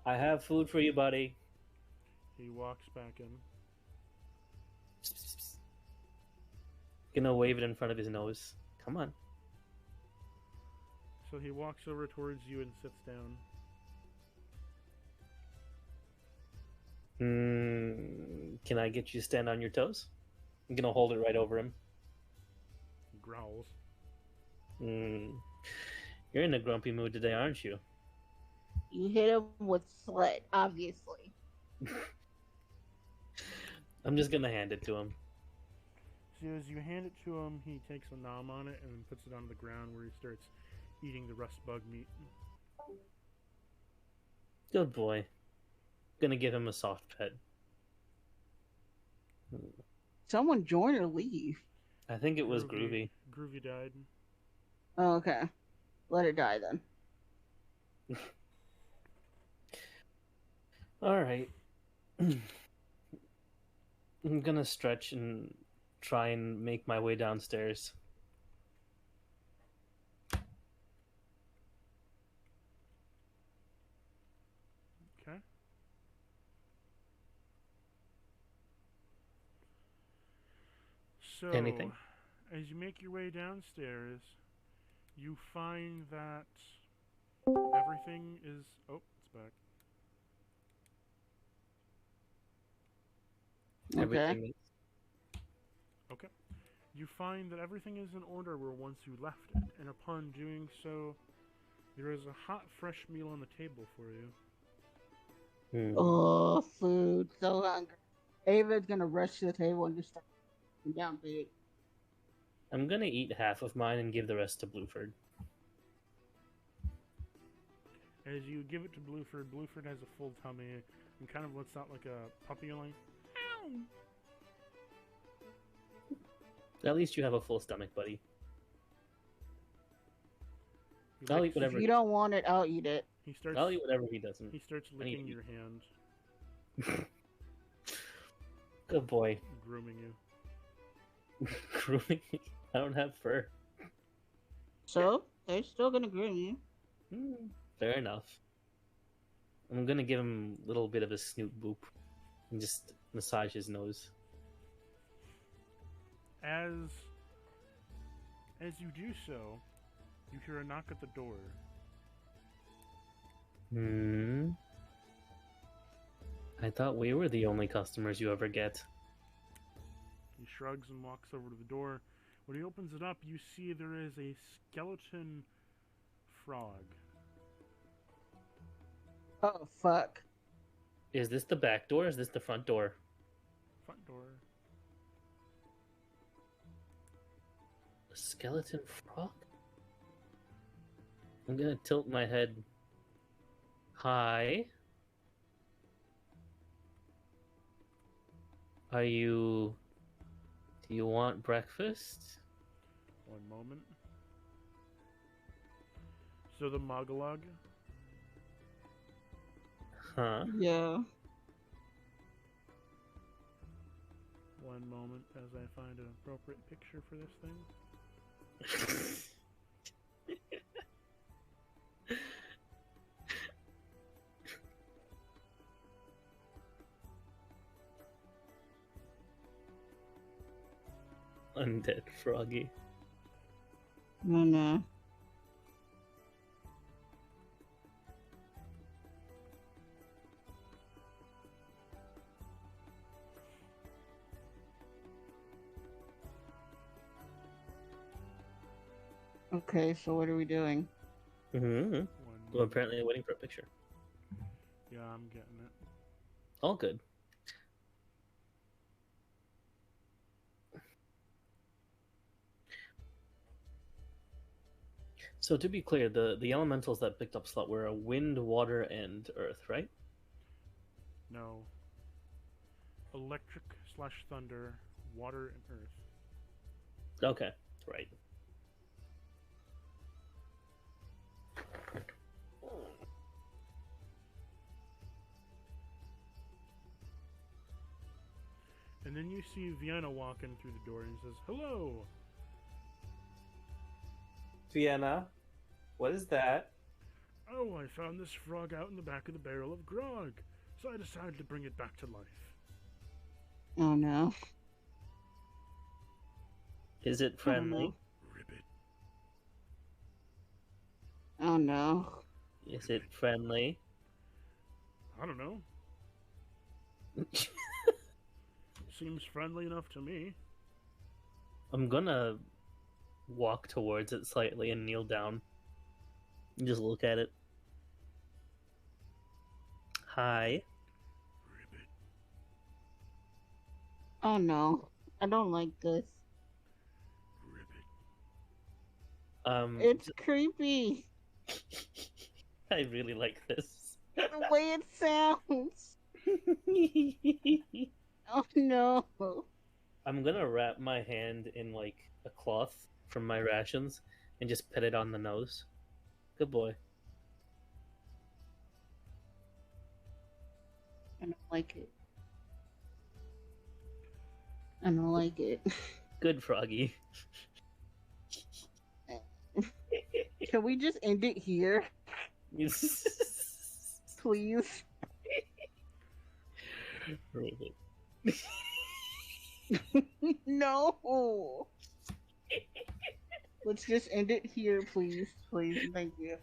I have food for you, buddy. He walks back in. Gonna wave it in front of his nose. Come on. So he walks over towards you and sits down. Can I get you to stand on your toes? I'm gonna hold it right over him. He growls. You're in a grumpy mood today, aren't you? You hit him with slut, obviously. I'm just gonna hand it to him. So as you hand it to him, he takes a nom on it and then puts it on the ground where he starts eating the rust bug meat. Good boy. Gonna give him a soft pet. Someone join or leave. I think it was Groovy. Groovy died. Oh, okay. Let it die then. All right. I'm gonna stretch and try and make my way downstairs. Okay. So, Anything? as you make your way downstairs, you find that everything is. Oh, it's back. Everything is... Okay. You find that everything is in order where once you left it, and upon doing so, there is a hot, fresh meal on the table for you. Oh, food. So hungry. Ava's gonna rush to the table and just start down big. I'm gonna eat half of mine and give the rest to Blueford. As you give it to Blueford, Blueford has a full tummy and kind of lets out like a puppy like, ow! At least you have a full stomach, buddy. He I'll licks- eat whatever. If you don't want it, I'll eat it. He starts. I'll eat whatever he doesn't. He starts I need licking to your hand, Good boy. grooming you. Grooming me. I don't have fur. So they're still gonna groom you. Fair enough. I'm gonna give him a little bit of a snoot boop and just massage his nose. As you do so, you hear a knock at the door. I thought we were the only customers you ever get. He shrugs and walks over to the door. When he opens it up, you see there is a skeleton frog. Oh fuck. Is this the back door or is this the front door? Front door. A skeleton frog? I'm gonna tilt my head. Hi. Do you want breakfast? One moment. So the Mogalog. Huh? Yeah. One moment as I find an appropriate picture for this thing. Undead froggy. Oh no. Okay, so what are we doing? Mm-hmm. One Well, apparently waiting for a picture. Yeah, I'm getting it. All good. So to be clear, the elementals that picked up slot were a wind, water, and earth, right? No. Electric / thunder, water, and earth. Okay, right. And then you see Vienna walking through the door and he says, "Hello." Vienna, what is that? Oh, I found this frog out in the back of the barrel of grog, so I decided to bring it back to life. Oh no. Is it friendly? Ribbit. Oh no. Is it friendly? I don't know. Seems friendly enough to me. I'm gonna walk towards it slightly and kneel down and just look at it. Hi. Ribbit. Oh no. I don't like this. Ribbit. It's creepy. I really like this. The way it sounds. Oh no. I'm gonna wrap my hand in like a cloth from my rations and just pet it on the nose. Good boy. I don't like it. I don't like it. Good, Froggy. Can we just end it here, please? No. Let's just end it here, please. Please, thank you.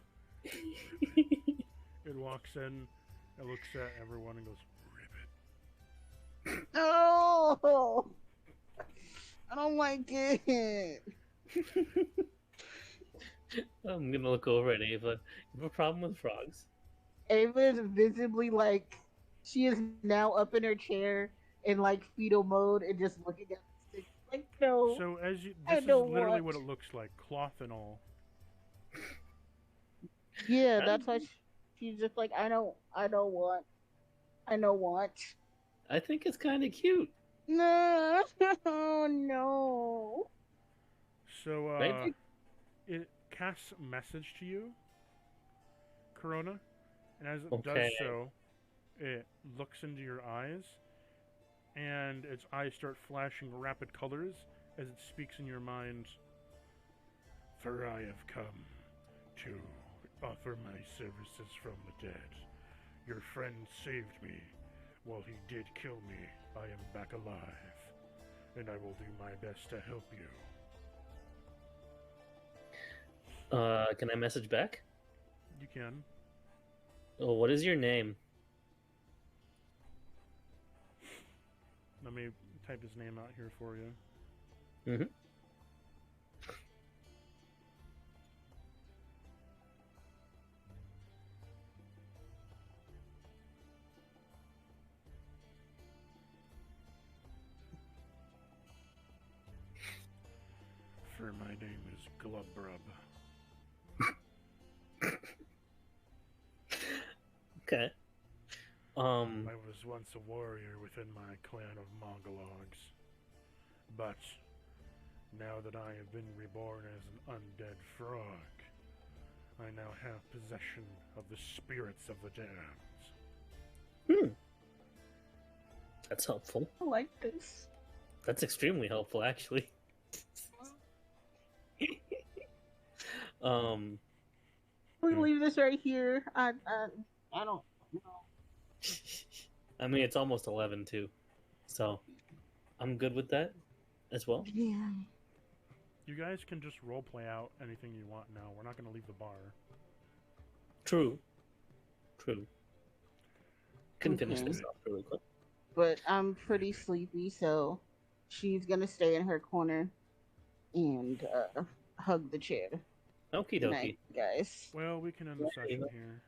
It walks in, it looks at everyone and goes, "Ribbit." No. I don't like it. I'm gonna look over at Ava. You have a problem with frogs? Ava is visibly like, she is now up in her chair in like fetal mode and just looking at the stick. Like, no. So this I is don't literally want- what it looks like, cloth and all. Yeah, that's why she's just like, I don't want. I think it's kind of cute. No, no. So Maybe. it casts a message to you, Corona, and as it Okay. does so, it looks into your eyes, and its eyes start flashing rapid colors as it speaks in your mind. For I have come to offer my services from the dead. Your friend saved me. While he did kill me, I am back alive, and I will do my best to help you. Can I message back? You can. Oh, what is your name? Let me type his name out here for you. Mm-hmm. For my name is Glubbrub. Okay. I was once a warrior within my clan of Mongologs. But now that I have been reborn as an undead frog, I now have possession of the spirits of the damned. That's helpful. I like this. That's extremely helpful, actually. We leave this right here. I don't know. I mean, it's almost 11 too, so I'm good with that as well. Yeah. You guys can just roleplay out anything you want now. We're not going to leave the bar. True. Can finish Okay. this off really quick. But I'm pretty sleepy, so she's gonna stay in her corner and hug the chair. Okie Good night, dokie. guys. Well, we can end the Yeah, session Ava. here.